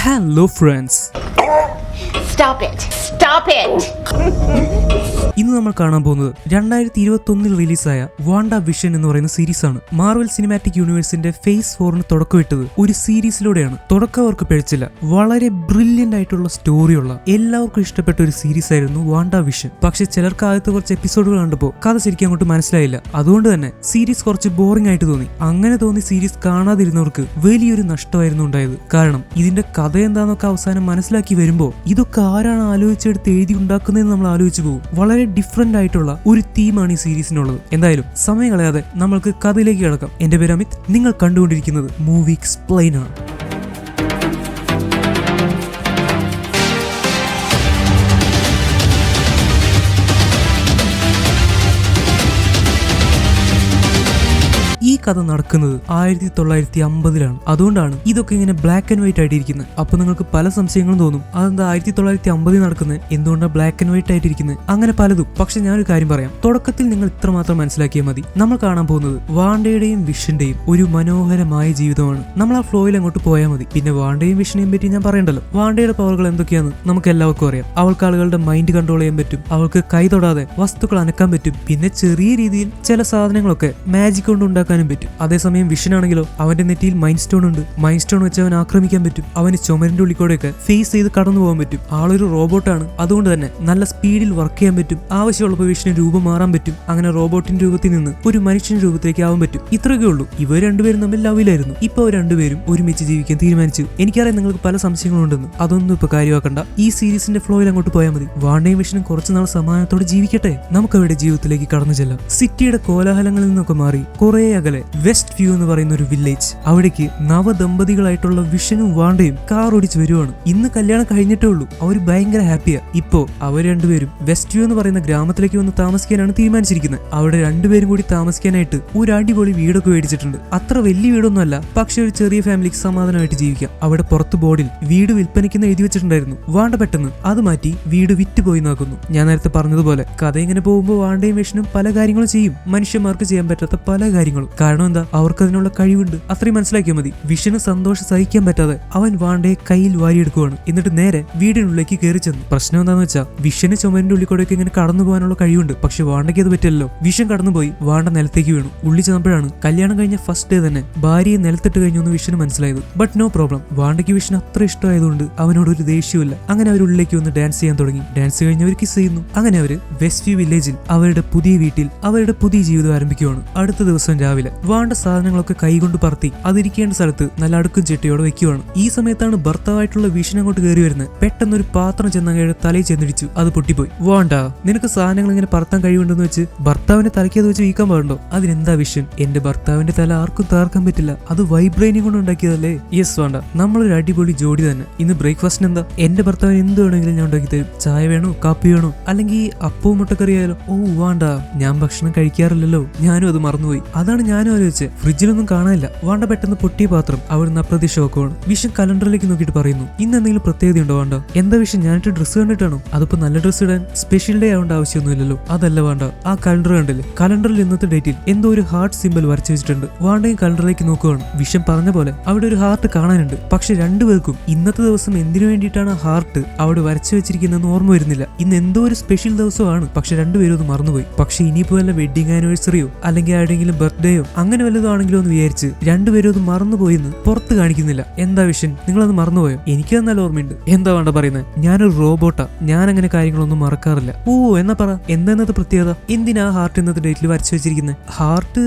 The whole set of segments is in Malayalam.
Hello friends. Stop it. Stop it. ഇന്ന് നമ്മൾ കാണാൻ പോകുന്നത് 2021 റിലീസായ വാണ്ട വിഷൻ എന്ന് പറയുന്ന സീരീസ് ആണ്. മാർവൽ സിനിമാറ്റിക് യൂണിവേഴ്സിന്റെ ഫേസ് 4 തുടക്കമിട്ടത് ഒരു സീരീസിലൂടെയാണ്. തുടക്കം അവർക്ക് പിഴച്ചില്ല. വളരെ ബ്രില്യന്റ് ആയിട്ടുള്ള സ്റ്റോറിയുള്ള എല്ലാവർക്കും ഇഷ്ടപ്പെട്ട ഒരു സീരീസ് ആയിരുന്നു വാണ്ട വിഷൻ. പക്ഷെ ചിലർക്ക് ആദ്യത്തെ കുറച്ച് എപ്പിസോഡുകൾ കണ്ടപ്പോൾ കഥ ശരിക്കും അങ്ങോട്ട് മനസ്സിലായില്ല. അതുകൊണ്ട് തന്നെ സീരീസ് കുറച്ച് ബോറിംഗ് ആയിട്ട് തോന്നി. അങ്ങനെ തോന്നി സീരീസ് കാണാതിരുന്നവർക്ക് വലിയൊരു നഷ്ടമായിരുന്നു ഉണ്ടായത്. കാരണം ഇതിന്റെ കഥ എന്താണെന്നൊക്കെ അവസാനം മനസ്സിലാക്കി വരുമ്പോൾ ഇതൊക്കെ ആരാണ് ആലോചിച്ചെടുത്ത് എഴുതി ഉണ്ടാക്കുന്നതെന്ന് നമ്മൾ ആലോചിച്ചു പോകും. വളരെ ഡിഫറെന്റ് ആയിട്ടുള്ള ഒരു തീമാണ് ഈ സീരീസിനുള്ളത്. എന്തായാലും സമയം കളയാതെ നമ്മൾക്ക് കഥയിലേക്ക് കിടക്കാം. എന്റെ പേര് അമിത്. നിങ്ങൾ കണ്ടുകൊണ്ടിരിക്കുന്നത് മൂവി എക്സ്പ്ലെയിൻ ആണ്. ഈ കഥ നടക്കുന്നത് 1950-ലാണ്. അതുകൊണ്ടാണ് ഇതൊക്കെ ഇങ്ങനെ ബ്ലാക്ക് ആൻഡ് വൈറ്റ് ആയിട്ടിരിക്കുന്നത്. അപ്പൊ നിങ്ങൾക്ക് പല സംശയങ്ങളും തോന്നും, അതെന്താ 1950 നടക്കുന്നത്, എന്തുകൊണ്ടാണ് ബ്ലാക്ക് ആൻഡ് വൈറ്റ് ആയിട്ടിരിക്കുന്നത്, അങ്ങനെ പലതും. പക്ഷെ ഞാനൊരു കാര്യം പറയാം. തുടക്കത്തിൽ നിങ്ങൾ ഇത്രമാത്രം മനസ്സിലാക്കിയാൽ മതി. നമ്മൾ കാണാൻ പോകുന്നത് വാണ്ടയുടെയും വിഷന്റെയും ഒരു മനോഹരമായ ജീവിതമാണ്. നമ്മൾ ആ ഫ്ലോയിൽ അങ്ങോട്ട് പോയാൽ മതി. പിന്നെ വാണ്ടയും വിഷനെയും പറ്റി ഞാൻ പറയണ്ടല്ലോ. വാണ്ടയുടെ പവറുകൾ എന്തൊക്കെയാന്ന് നമുക്ക് എല്ലാവർക്കും അറിയാം. അവൾക്ക് ആളുകളുടെ മൈൻഡ് കൺട്രോൾ ചെയ്യാൻ പറ്റും. അവൾക്ക് കൈ തൊടാതെ വസ്തുക്കൾ അനക്കാൻ പറ്റും. പിന്നെ ചെറിയ രീതിയിൽ ചില സാധനങ്ങളൊക്കെ മാജിക് കൊണ്ട് ഉണ്ടാക്കാനും പറ്റും. അതേസമയം വിഷനാണെങ്കിലോ അവന്റെ നെറ്റിയിൽ മൈൻഡ് സ്റ്റോൺ ഉണ്ട്. മൈൻഡ് സ്റ്റോൺ വെച്ച് അവൻ ആക്രമിക്കാൻ പറ്റും. അവന് ചുമരിന്റെ ഉള്ളിക്കൂടെയൊക്കെ ഫേസ് ചെയ്ത് കടന്നു പോകാൻ പറ്റും. ആളൊരു റോബോട്ടാണ്. അതുകൊണ്ട് തന്നെ നല്ല സ്പീഡിൽ വർക്ക് ചെയ്യാൻ പറ്റും. ആവശ്യമുള്ളപ്പോൾ വിഷന് രൂപം മാറാൻ പറ്റും. അങ്ങനെ റോബോട്ടിന്റെ രൂപത്തിൽ നിന്ന് ഒരു മനുഷ്യന്റെ രൂപത്തിലേക്ക് ആവാൻ പറ്റും. ഇത്രയൊക്കെ ഉള്ളൂ. ഇവർ രണ്ടുപേരും തമ്മിൽ ലവിലായിരുന്നു. ഇപ്പൊ അവർ രണ്ടുപേരും ഒരുമിച്ച് ജീവിക്കാൻ തീരുമാനിച്ചു. എനിക്കറിയാം നിങ്ങൾക്ക് പല സംശയങ്ങളുണ്ടെന്ന്. അതൊന്നും ഇപ്പൊ കാര്യമാക്കണ്ട. ഈ സീരീസിന്റെ ഫ്ലോയിൽ അങ്ങോട്ട് പോയാൽ മതി. വാണ്ടയും വിഷനും കുറച്ചുനാൾ സമാധാനത്തോടെ ജീവിക്കട്ടെ. നമുക്ക് അവരുടെ ജീവിതത്തിലേക്ക് കടന്നു ചെല്ലാം. സിറ്റിയുടെ കോലാഹലങ്ങളിൽ നിന്നൊക്കെ മാറി കുറെ അകലെ വെസ്റ്റ് വ്യൂ എന്ന് പറയുന്ന ഒരു വില്ലേജ്. അവിടേക്ക് നവദമ്പതികളായിട്ടുള്ള വിഷനും വാണ്ടയും കാർ ഓടിച്ച് വരുവാണ്. ഇന്ന് കല്യാണം കഴിഞ്ഞിട്ടേ ഉള്ളൂ. അവർ ഭയങ്കര ഹാപ്പിയാ. ഇപ്പോ അവർ രണ്ടുപേരും വെസ്റ്റ് വ്യൂ എന്ന് പറയുന്ന ഗ്രാമത്തിലേക്ക് വന്ന് താമസിക്കാനാണ് തീരുമാനിച്ചിരിക്കുന്നത്. അവിടെ രണ്ടുപേരും കൂടി താമസിക്കാനായിട്ട് ഒരു അടിപൊളി വീടൊക്കെ മേടിച്ചിട്ടുണ്ട്. അത്ര വലിയ വീടൊന്നും അല്ല, പക്ഷെ ഒരു ചെറിയ ഫാമിലിക്ക് സമാധാനമായിട്ട് ജീവിക്കാം. അവിടെ പുറത്ത് ബോർഡിൽ വീട് വിൽപ്പനയ്ക്കെന്ന് എഴുതി വെച്ചിട്ടുണ്ടായിരുന്നു. വാണ്ട പെട്ടെന്ന് അത് മാറ്റി വീട് വിറ്റുപോയി നോക്കുന്നു. ഞാൻ നേരത്തെ പറഞ്ഞതുപോലെ കഥ ഇങ്ങനെ പോകുമ്പോൾ വാണ്ടയും വിഷനും പല കാര്യങ്ങളും ചെയ്യും. മനുഷ്യന്മാർക്ക് ചെയ്യാൻ പറ്റാത്ത പല കാര്യങ്ങളും. കാരണം എന്താ, അവർക്ക് അതിനുള്ള കഴിവുണ്ട്. അത്രയും മനസ്സിലാക്കിയാൽ മതി. വിഷന് സന്തോഷം സഹിക്കാൻ പറ്റാതെ അവൻ വാണ്ടയെ കയ്യിൽ വാരിയെടുക്കുവാണ്. എന്നിട്ട് നേരെ വീടിനുള്ളിലേക്ക് കയറി ചെന്നു. പ്രശ്നം എന്താണെന്ന് വെച്ചാൽ വിഷന് ചുമരിന്റെ ഉള്ളിക്കൂടെയൊക്കെ ഇങ്ങനെ കടന്നു പോകാനുള്ള കഴിവുണ്ട്. പക്ഷെ വാണ്ടയ്ക്ക് അത് പറ്റില്ലല്ലോ. വിഷൻ കടന്നുപോയി വാണ്ട നിലത്തേക്ക് വീണു. ഉള്ളി ചെന്നപ്പോഴാണ് കല്യാണം കഴിഞ്ഞ ഫസ്റ്റ് ഡേ തന്നെ ഭാര്യയെ നിലത്തിട്ട് കഴിഞ്ഞു എന്ന് വിഷന് മനസ്സിലായത്. But no problem. വാണ്ടയ്ക്ക് വിഷൻ അത്ര ഇഷ്ടമായതുകൊണ്ട് അവനോട് ഒരു ദേഷ്യമില്ല. അങ്ങനെ അവർ ഉള്ളിലേക്ക് വന്ന് ഡാൻസ് ചെയ്യാൻ തുടങ്ങി. ഡാൻസ് കഴിഞ്ഞ് അവർ കിസ് ചെയ്യുന്നു. അങ്ങനെ അവര് വെസ്റ്റ് വ്യൂ വില്ലേജിൽ അവരുടെ പുതിയ വീട്ടിൽ അവരുടെ പുതിയ ജീവിതം ആരംഭിക്കുകയാണ്. അടുത്ത ദിവസം രാവിലെ വാണ്ട സാധനങ്ങളൊക്കെ കൈകൊണ്ട് പറത്തി അതിരിക്കേണ്ട സ്ഥലത്ത് നല്ല അടുക്കും ചിട്ടയോടെ വെക്കുവാണ്. ഈ സമയത്താണ് ഭർത്താവായിട്ടുള്ള വിഷൻ അങ്ങോട്ട് കയറി വരുന്നത്. പെട്ടെന്ന് ഒരു പാത്രം ചെന്നങ്ങയുടെ തലയിൽ ചെന്നിടിച്ചു. അത് പൊട്ടിപ്പോയി. വാണ്ട, നിനക്ക് സാധനങ്ങൾ ഇങ്ങനെ പറത്താൻ കഴിവുണ്ടെന്ന് വെച്ച് ഭർത്താവിന്റെ തലയ്ക്ക് അത് വെച്ച് വീക്കാൻ പാടുണ്ടോ? അതിനെന്താ വിഷൻ? എന്റെ ഭർത്താവിന്റെ തല ആർക്കും തകർക്കാൻ പറ്റില്ല. അത് വൈബ്രേനിയം കൊണ്ട് ഉണ്ടാക്കിയതല്ലേ? യെസ് വാണ്ട, നമ്മളൊരു അടിപൊളി ജോഡി തന്നെ. ഇന്ന് ബ്രേക്ക്ഫാസ്റ്റിന് എന്താ? എന്റെ ഭർത്താവിന് എന്ത് വേണമെങ്കിലും ഞാൻ ഉണ്ടാക്കി തരും. ചായ വേണോ, കാപ്പി വേണോ, അല്ലെങ്കിൽ അപ്പവും മുട്ടക്കറിയായാലോ? ഓ വാണ്ട, ഞാൻ ഭക്ഷണം കഴിക്കാറില്ലല്ലോ. ഞാനും അത് മറന്നുപോയി. അതാണ് ഞാനും ആലോചിച്ചത്. ഫ്രിഡ്ജിലൊന്നും കാണാനില്ല. വാണ്ട പെട്ടെന്ന് പൊട്ടിയ പാത്രം അവിടുന്ന് അപ്രതീക്ഷിതമാണ്. വിഷൻ കലണ്ടറിലേക്ക് നോക്കിയിട്ട് പറയുന്നു, ഇന്ന് എന്തെങ്കിലും പ്രത്യേകതയുണ്ടോ വാണ്ട? എന്താ വിഷൻ, ഞാനിട്ട് ഡ്രസ്സ് കണ്ടിട്ടാണോ? അതിപ്പോ നല്ല ഡ്രസ്സ് ഇടാൻ സ്പെഷ്യൽ ഡേ ആവേണ്ട ആവശ്യമൊന്നുമില്ലല്ലോ. അതല്ല വാണ്ട, ആ കലണ്ടർ കണ്ടില്ലേ? കലണ്ടറിൽ ഇന്നത്തെ ഡേറ്റിൽ എന്തോ ഒരു ഹാർട്ട് സിമ്പിൾ വരച്ചു വെച്ചിട്ടുണ്ട്. വാണ്ടയും കലണ്ടറിലേക്ക് നോക്കുകയാണ്. വിഷൻ പറഞ്ഞ പോലെ അവിടെ ഒരു ഹാർട്ട് കാണാനുണ്ട്. പക്ഷെ രണ്ടുപേർക്കും ഇന്നത്തെ ദിവസം എന്തിനു വേണ്ടിയിട്ടാണ് ആ ഹാർട്ട് അവിടെ വരച്ചു വെച്ചിരിക്കുന്നതെന്ന് ഓർമ്മ വരുന്നില്ല. ഇന്ന് എന്തോ ഒരു സ്പെഷ്യൽ ദിവസമാണ്. പക്ഷെ രണ്ടുപേരും അത് മറന്നുപോയി. പക്ഷെ ഇനിയിപ്പോ വല്ല വെഡിങ് ആനിവേഴ്സറിയോ അല്ലെങ്കിൽ ആരുടെങ്കിലും ബർത്ത്ഡേയോ അങ്ങനെ വല്ലതാണെങ്കിലോ എന്ന് വിചാരിച്ച് രണ്ടുപേരും അത് മറന്നുപോയെന്ന് പുറത്ത് കാണിക്കുന്നില്ല. എന്താ വിഷൻ, നിങ്ങളത് മറന്നുപോയോ? എനിക്കത് നല്ല ഓർമ്മയുണ്ട്. എന്താ വേണ്ട പറയുന്നത്? ഞാനൊരു റോബോട്ടാ. ഞാൻ അങ്ങനെ കാര്യങ്ങളൊന്നും മറക്കാറില്ല. ഓ എന്നാ പറ, എന്താ പ്രത്യേകത? എന്തിനാ ഹാർട്ട് ഇന്നത്തെ ഡേറ്റിൽ വരച്ചു വെച്ചിരിക്കുന്നത്? ഹാർട്ട്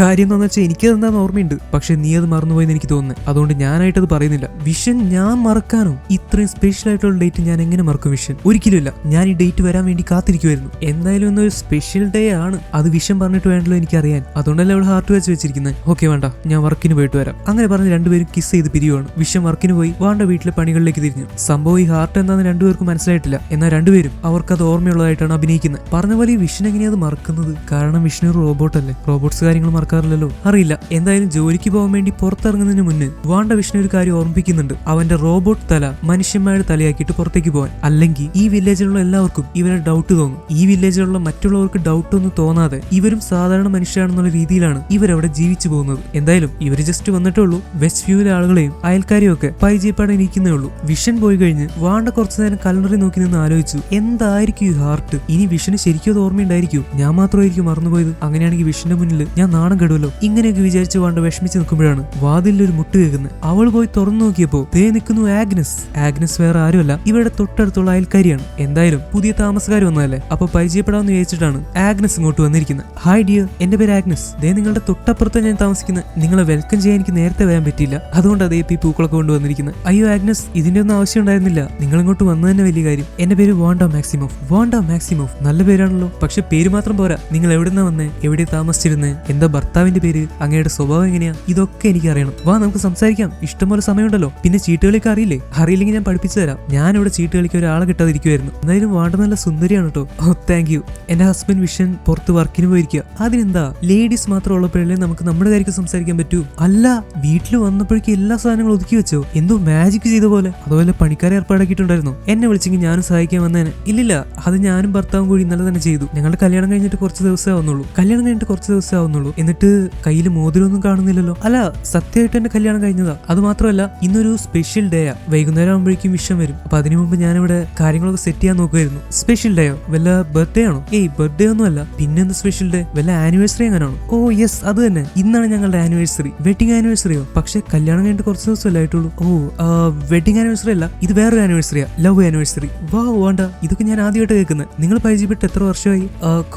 കാര്യം എന്താണെന്ന് വെച്ചാൽ എനിക്കത് എന്താന്ന് ഓർമ്മയുണ്ട്. പക്ഷെ നീ അത് മറന്നുപോയെന്ന് എനിക്ക് തോന്നുന്നത്. അതുകൊണ്ട് ഞാനായിട്ടത് പറയുന്നില്ല. വിഷൻ, ഞാൻ മറക്കാനോ? ഇത്രയും സ്പെഷ്യൽ ആയിട്ടുള്ള ഡേറ്റ് ഞാൻ എങ്ങനെ മറക്കും വിഷൻ? ഒരിക്കലുമില്ല. ഞാൻ ഈ ഡേറ്റ് വരാൻ വേണ്ടി കാത്തിരിക്കുമായിരുന്നു. എന്തായാലും ഇന്നൊരു സ്പെഷ്യൽ ഡേ ആണ്. അത് വിഷൻ പറഞ്ഞിട്ട് വേണ്ടല്ലോ എനിക്കറിയാൻ. അതുകൊണ്ടല്ലേ അവൾ ഹാർട്ട് വെച്ച് വെച്ചിരിക്കുന്നത്. ഓക്കെ വേണ്ട, ഞാൻ വർക്കിന് പോയിട്ട് വരാം. അങ്ങനെ പറഞ്ഞ് രണ്ടുപേരും കിസ് ചെയ്ത് പിരിയുവാണ്. വിഷൻ വർക്കിന് പോയി വാണ്ട വീട്ടിലെ പണികളിലേക്ക് തിരിഞ്ഞു. സംഭവം ഈ ഹാർട്ട് എന്താണെന്ന് രണ്ടുപേർക്കും മനസ്സിലായിട്ടില്ല. എന്നാൽ രണ്ടുപേരും അവർക്കത് ഓർമ്മയുള്ളതായിട്ടാണ് അഭിനയിക്കുന്നത്. പറഞ്ഞ പോലെ ഈ വിഷൻ എങ്ങനെയത് മറക്കുന്നത്? കാരണം വിഷ്ണു ഒരു റോബോട്ടല്ലേ. റോബോട്ട്സ് കാര്യങ്ങൾ മറക്കാറില്ലല്ലോ. അറിയില്ല. എന്തായാലും ജോലിക്ക് പോകാൻ വേണ്ടി പുറത്തിറങ്ങുന്നതിന് മുന്നേ വാണ്ട വിഷ്ണു ഒരു കാര്യം ഓർമ്മിപ്പിക്കുന്നുണ്ട്. അവന്റെ റോബോട്ട് തല മനുഷ്യന്മാരുടെ തലയാക്കിയിട്ട് പുറത്തേക്ക് പോകാൻ. അല്ലെങ്കിൽ ഈ വില്ലേജിലുള്ള എല്ലാവർക്കും ഇവരെ ഡൗട്ട് തോന്നും. ഈ വില്ലേജിലുള്ള മറ്റുള്ളവർക്ക് ഡൗട്ട് ഒന്നും തോന്നാതെ ഇവരും സാധാരണ മനുഷ്യരാണെന്നുള്ള രീതിയിലാണ് ഇവർ ഇവരവിടെ ജീവിച്ചു പോകുന്നത്. എന്തായാലും ഇവര് ജസ്റ്റ് വന്നിട്ടേ ഉള്ളൂ. വെസ്റ്റ് വ്യൂവിലെ ആളുകളെയും അയൽക്കാരെയും ഒക്കെ പരിചയപ്പെടാൻ ഇരിക്കുന്നേ ഉള്ളൂ. വിഷൻ പോയി കഴിഞ്ഞ് വാണ്ട കുറച്ചു നേരം കലണ്ടറിൽ നോക്കി നിന്ന് ആലോചിച്ചു, എന്തായിരിക്കും ഈ ഹാർട്ട്? ഇനി വിഷന് ശരിക്കും അത് ഓർമ്മയുണ്ടായിരിക്കും, ഞാൻ മാത്രമായിരിക്കും മറന്നുപോയത്. അങ്ങനെയാണെങ്കിൽ വിഷന്റെ മുന്നിൽ ഞാൻ നാണം കെടുമല്ലോ. ഇങ്ങനെയൊക്കെ വിചാരിച്ച് വാണ്ട വിഷമിച്ച് നിൽക്കുമ്പോഴാണ് വാതിലിൽ ഒരു മുട്ട് കേൾക്കുന്നത്. അവൾ പോയി തുറന്നു നോക്കിയപ്പോ ദേ നിൽക്കുന്നു ആഗ്നസ്. ആഗ്നസ് വേറെ ആരുമല്ല, ഇവരുടെ തൊട്ടടുത്തുള്ള അയൽക്കാരിയാണ്. എന്തായാലും പുതിയ താമസക്കാർ വന്നതല്ലേ, അപ്പൊ പരിചയപ്പെടാമെന്ന് വിചാരിച്ചിട്ടാണ് ആഗ്നസ് ഇങ്ങോട്ട് വന്നിരിക്കുന്നത്. ഹായ് ഡിയർ, എന്റെ പേര് ആഗ്നസ്. ദേ നിങ്ങളുടെ തൊട്ടപ്പുറത്ത് ഞാൻ താമസിക്കുന്നത്. നിങ്ങളെ വെൽക്കം ചെയ്യാൻ എനിക്ക് നേരത്തെ വരാൻ പറ്റിയില്ല, അതുകൊണ്ട് അതേ ഈ പൂക്കളൊക്കെ കൊണ്ടുവന്നിരിക്കുന്നത്. അയ്യോ ആഗ്നസ്, ഇതിന്റെ ഒന്നും ആവശ്യം ഉണ്ടായിരുന്നില്ല, നിങ്ങൾ ഇങ്ങോട്ട് വന്നത് തന്നെ വലിയ കാര്യം. എന്റെ പേര് വാണ്ട മാക്സിമോഫ്. വാണ്ട മാക്സിമോഫ് നല്ല പേരാണല്ലോ, പക്ഷെ പേര് മാത്രം പോരാ. നിങ്ങൾ എവിടുന്നാ വന്നേ, എവിടെ താമസിച്ചിരുന്നേ, എന്താ ഭർത്താവിന്റെ പേര്, അങ്ങയുടെ സ്വഭാവം എങ്ങനെയാ, ഇതൊക്കെ എനിക്ക് അറിയണം. വാ നമുക്ക് സംസാരിക്കാം, ഇഷ്ടംപോലെ സമയമുണ്ടല്ലോ. പിന്നെ ചീട്ടുകളിയൊക്കെ അറിയില്ലേ? അറിയില്ലെങ്കിൽ ഞാൻ പഠിപ്പിച്ചു തരാം. ഞാനിവിടെ ചീട്ട് കളിക്ക് ഒരാളെ കിട്ടാതിരിക്കുമായിരുന്നു. എന്തായാലും വാണ്ട നല്ല സുന്ദരിയാണ് കേട്ടോ. ഓ താങ്ക് യു. എന്റെ ഹസ്ബൻഡ് വിഷൻ പുറത്ത് വർക്കിന് പോയിരിക്കുക. അതിനെന്താ, ലേഡീസ് മാത്രം ഉള്ളപ്പോഴല്ലേ നമുക്ക് നമ്മുടെ കാര്യത്തിൽ സംസാരിക്കാൻ പറ്റൂ. അല്ല, വീട്ടിൽ വന്നപ്പോഴേക്കും എല്ലാ സാധനങ്ങളും ഒതുക്കി വെച്ചോ, എന്തോ മാജിക് ചെയ്ത പോലെ. അതുപോലെ പണിക്കാരെ ഏർപ്പാടാക്കിയിട്ടുണ്ടായിരുന്നു. എന്നെ വിളിച്ചെങ്കിൽ ഞാനും സഹായിക്കാൻ വന്നേനെ. ഇല്ലില്ല, അത് ഞാനും ഭർത്താവും കൂടി ഇന്നലെ തന്നെ ചെയ്തു. ഞങ്ങളുടെ കല്യാണം കഴിഞ്ഞിട്ട് കുറച്ച് ദിവസമേ ആവുന്നുള്ളൂ. എന്നിട്ട് കയ്യിൽ മോതിരമൊന്നും കാണുന്നില്ലല്ലോ. അല്ല, സത്യമായിട്ട് എന്റെ കല്യാണം കഴിഞ്ഞതാ. അത് മാത്രമല്ല, ഇന്നൊരു സ്പെഷ്യൽ ഡേയാ. വൈകുന്നേരം ആകുമ്പോഴേക്കും വിഷം വരും. അപ്പൊ അതിനു മുമ്പ് ഞാനിവിടെ കാര്യങ്ങളൊക്കെ സെറ്റ് ചെയ്യാൻ നോക്കുമായിരുന്നു. സ്പെഷ്യൽ ഡേയോ, വല്ല ബർത്ത്ഡേ ആണോ? ഏയ് ബർത്ത്ഡേ ഒന്നും അല്ല. പിന്നെന്ത് സ്പെഷ്യൽ ഡേ, വല്ല ആനിവേഴ്സറി എങ്ങനെയാണോ? ഓ യെസ്, അത് തന്നെ. ഇന്നാണ് ഞങ്ങളുടെ ആനിവേഴ്സറി. വെഡിങ് ആനിവേഴ്സറിയോ? പക്ഷെ കല്യാണം കഴിഞ്ഞിട്ട് കുറച്ച് ദിവസമല്ലേ ആയിട്ടുള്ളൂ. ഓ വെഡിങ് ആനിവേഴ്സറി അല്ല, ഇത് വേറൊരു ആനിവേഴ്സറിയാ, ലവ് ആനിവേഴ്സറി. വാ വേണ്ട, ഇതൊക്കെ ഞാൻ ആദ്യമായിട്ട് കേൾക്കുന്നത്. നിങ്ങൾ പരിചയപ്പെട്ട് എത്ര വർഷമായി?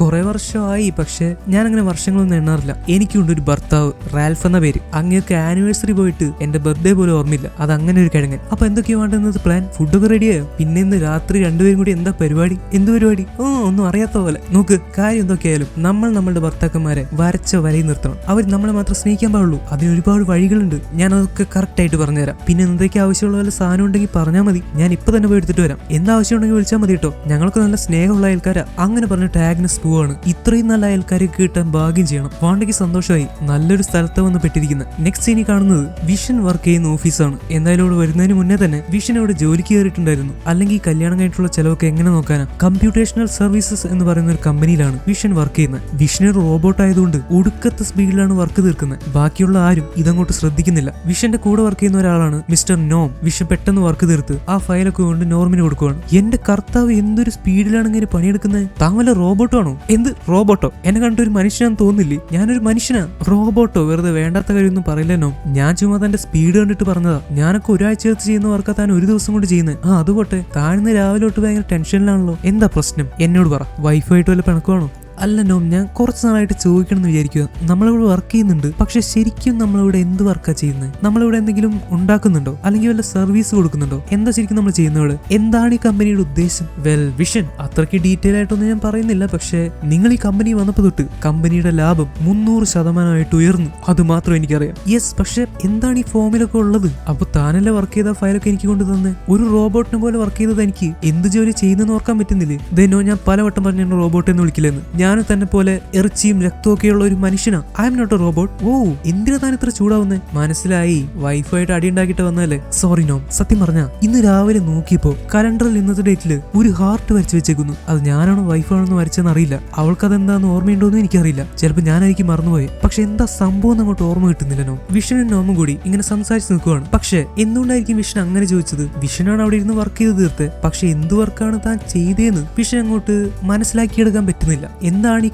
കുറെ വർഷമായി, പക്ഷെ ഞാൻ അങ്ങനെ വർഷങ്ങളൊന്നും എണ്ണാറില്ല. എനിക്കുണ്ട് ഒരു ഭർത്താവ്, റാൽഫ് എന്ന പേര്. അങ്ങേക്ക് ആനിവേഴ്സറി പോയിട്ട് എന്റെ ബർത്ത്ഡേ പോലും ഓർമ്മയില്ല. അത് അങ്ങനെ ഒരു കിഴങ്ങൻ. അപ്പൊ എന്തൊക്കെയാ വേണ്ടുന്നത് പ്ലാൻ? ഫുഡൊക്കെ റെഡിയായോ? പിന്നെ ഇന്ന് രാത്രി രണ്ടുപേരും കൂടി എന്താ പരിപാടി? എന്ത് പരിപാടി? ഒന്നും അറിയാത്ത പോലെ. നോക്ക്, കാര്യം എന്തൊക്കെയായാലും നമ്മൾ നമ്മളുടെ ഭർത്താക്കന്മാരെ വരച്ച വരയിൽ നിർത്തണം. അവർ നമ്മളെ മാത്രം സ്നേഹിക്കാൻ പാടുള്ളൂ. അതിന് ഒരുപാട് വഴികളുണ്ട്. ഞാൻ അതൊക്കെ കറക്റ്റ് ആയിട്ട് പറഞ്ഞുതരാം. പിന്നെ എന്തൊക്കെ ആവശ്യമുള്ള വല്ല സാധനം ഉണ്ടെങ്കിൽ പറഞ്ഞാൽ മതി, ഞാൻ ഇപ്പൊ തന്നെ പോയി എടുത്തിട്ട് വരാം. എന്താവശ്യം ഉണ്ടെങ്കിൽ വിളിച്ചാൽ മതി കേട്ടോ. ഞങ്ങൾക്ക് നല്ല സ്നേഹമുള്ള അയൽക്കാരാ. അങ്ങനെ പറഞ്ഞിട്ട് ആഗ്നസ് പോവാണ്. ഇത്രയും നല്ല അയൽക്കാരെ കിട്ടാൻ ഭാഗ്യം ചെയ്യണം. വാണ്ടയ്ക്ക് സന്തോഷമായി. നല്ലൊരു സ്ഥലത്ത് വന്ന് പെട്ടിരിക്കുന്നത്. നെക്സ്റ്റ് സീനി കാണുന്നത് വിഷൻ വർക്ക് ചെയ്യുന്ന ഓഫീസാണ്. എന്തായാലും ഇവിടെ വരുന്നതിന് മുന്നേ തന്നെ വിഷൻ ഇവിടെ ജോലിക്ക് കയറിയിട്ടുണ്ടായിരുന്നു. അല്ലെങ്കിൽ കല്യാണം കഴിഞ്ഞിട്ടുള്ള ചെലവൊക്കെ എങ്ങനെ നോക്കാനാ? കമ്പ്യൂട്ടേഷണൽ സർവീസസ് എന്ന് പറയുന്ന ഒരു കമ്പനിയിലാണ് വിഷൻ വർക്ക് ചെയ്യുന്നത്. വിഷൻ ഒരു റോബോട്ട് ആയതുകൊണ്ട് ഒടുക്കത്തെ സ്പീഡിലാണ് വർക്ക് തീർക്കുന്നത്. ബാക്കിയുള്ള ആരും ഇതങ്ങോട്ട് ശ്രദ്ധിക്കുന്നില്ല. വിഷന്റെ കൂടെ വർക്ക് ചെയ്യുന്ന ഒരാളാണ് മിസ്റ്റർ നോം. വിഷൻ പെട്ടെന്ന് വർക്ക് തീർത്ത് ആ ഫയലൊക്കെ കൊണ്ട് നോമിന് കൊടുക്കുവാണ്. എന്റെ കർത്താവ്, എന്തൊരു സ്പീഡിലാണ് ഇങ്ങനെ പണിയെടുക്കുന്നത്. താങ്കൾ റോബോട്ടോ ആണോ? എന്ത് റോബോട്ടോ? എന്നെ കണ്ടിട്ട് ഒരു മനുഷ്യനാന്ന് തോന്നില്ലേ? ഞാനൊരു മനുഷ്യനാ. റോബോട്ടോ? വെറുതെ വേണ്ടാത്ത കാര്യമൊന്നും പറയില്ല നോം. ഞാൻ ചുമ്മാ തന്റെ സ്പീഡ് കണ്ടിട്ട് പറഞ്ഞതാ. ഞാനൊക്കെ ഒരാഴ്ച ചെയ്യുന്ന വർക്കാ താൻ ഒരു ദിവസം കൊണ്ട് ചെയ്യുന്നത്. അതുപോട്ടെ, താഴ്ന്ന് രാവിലെ തൊട്ട് ഭയങ്കര ടെൻഷനിലാണല്ലോ. എന്താ പ്രശ്നം? എന്നോട് പറ. വൈഫായിട്ട് വല്ല പിണക്കുവാണോ? അല്ല നോം, ഞാൻ കുറച്ച് നാളായിട്ട് ചോദിക്കണം എന്ന് വിചാരിക്കുക. നമ്മളിവിടെ വർക്ക് ചെയ്യുന്നുണ്ട്, പക്ഷെ ശരിക്കും നമ്മളിവിടെ എന്ത് വർക്കാ ചെയ്യുന്നത്? നമ്മളിവിടെ എന്തെങ്കിലും ഉണ്ടാക്കുന്നുണ്ടോ, അല്ലെങ്കിൽ വല്ല സർവീസ് കൊടുക്കുന്നുണ്ടോ? എന്താ ശരിക്കും നമ്മൾ ചെയ്യുന്നത്? എന്താണ് ഈ കമ്പനിയുടെ ഉദ്ദേശം? വെൽ വിഷൻ, അത്രയ്ക്ക് ഡീറ്റെയിൽ ആയിട്ടൊന്നും ഞാൻ പറയുന്നില്ല. പക്ഷെ നിങ്ങൾ ഈ കമ്പനി വന്നപ്പോൾ തൊട്ട് കമ്പനിയുടെ ലാഭം 300% ഉയർന്നു. അത് മാത്രം എനിക്കറിയാം. യെസ്, പക്ഷെ എന്താണ് ഈ ഫോമിലൊക്കെ ഉള്ളത്? അപ്പൊ താനല്ലേ വർക്ക് ചെയ്ത ഫയലൊക്കെ എനിക്ക് കൊണ്ട് തന്നെ? ഒരു റോബോട്ടിനെ പോലെ വർക്ക് ചെയ്തത് എനിക്ക് എന്ത് ജോലി ചെയ്യുന്നെന്ന് ഓർക്കാൻ പറ്റുന്നില്ലേ? ഇതെന്നോ ഞാൻ പലവട്ടം പറഞ്ഞു റോബോട്ട് എന്ന് വിളിക്കില്ലെന്ന്. ഞാനും തന്നെ പോലെ ഇറച്ചിയും രക്തമൊക്കെയുള്ള ഒരു മനുഷ്യനാ. I am not a robot. Oh, എന്തിനാ താൻ ഇത്ര ചൂടാവുന്നേ? മനസ്സിലായി, വൈഫായിട്ട് അടി ഉണ്ടാക്കിയിട്ട് വന്നല്ലേ. സോറി നോം. സത്യം പറഞ്ഞ ഇന്ന് രാവിലെ നോക്കിയപ്പോ കലണ്ടറിൽ ഇന്നത്തെ ഡേറ്റില് ഒരു ഹാർട്ട് വരച്ചു വെച്ചേക്കുന്നു. അത് ഞാനാണോ വൈഫാണെന്ന് വരച്ചെന്ന് അറിയില്ല. അവൾക്ക് അതെന്താന്ന് ഓർമ്മയുണ്ടോന്നും എനിക്കറിയില്ല. ചിലപ്പോൾ ഞാനായിരിക്കും മറന്നുപോയെ. പക്ഷെ എന്താ സംഭവം അങ്ങോട്ട് ഓർമ്മ കിട്ടുന്നില്ല നോം. വിഷനും നോമും കൂടി ഇങ്ങനെ സംസാരിച്ച് നിൽക്കുവാണ്. പക്ഷെ എന്തുകൊണ്ടായിരിക്കും വിഷൻ അങ്ങനെ ചോദിച്ചത്? വിഷനാണ് അവിടെ ഇരുന്ന് വർക്ക് ചെയ്ത് തീർത്ത്. പക്ഷെ എന്ത് വർക്കാണ് താൻ ചെയ്തതെന്ന് വിഷൻ അങ്ങോട്ട് മനസ്സിലാക്കിയെടുക്കാൻ പറ്റുന്നില്ല. എന്താണ് ഈ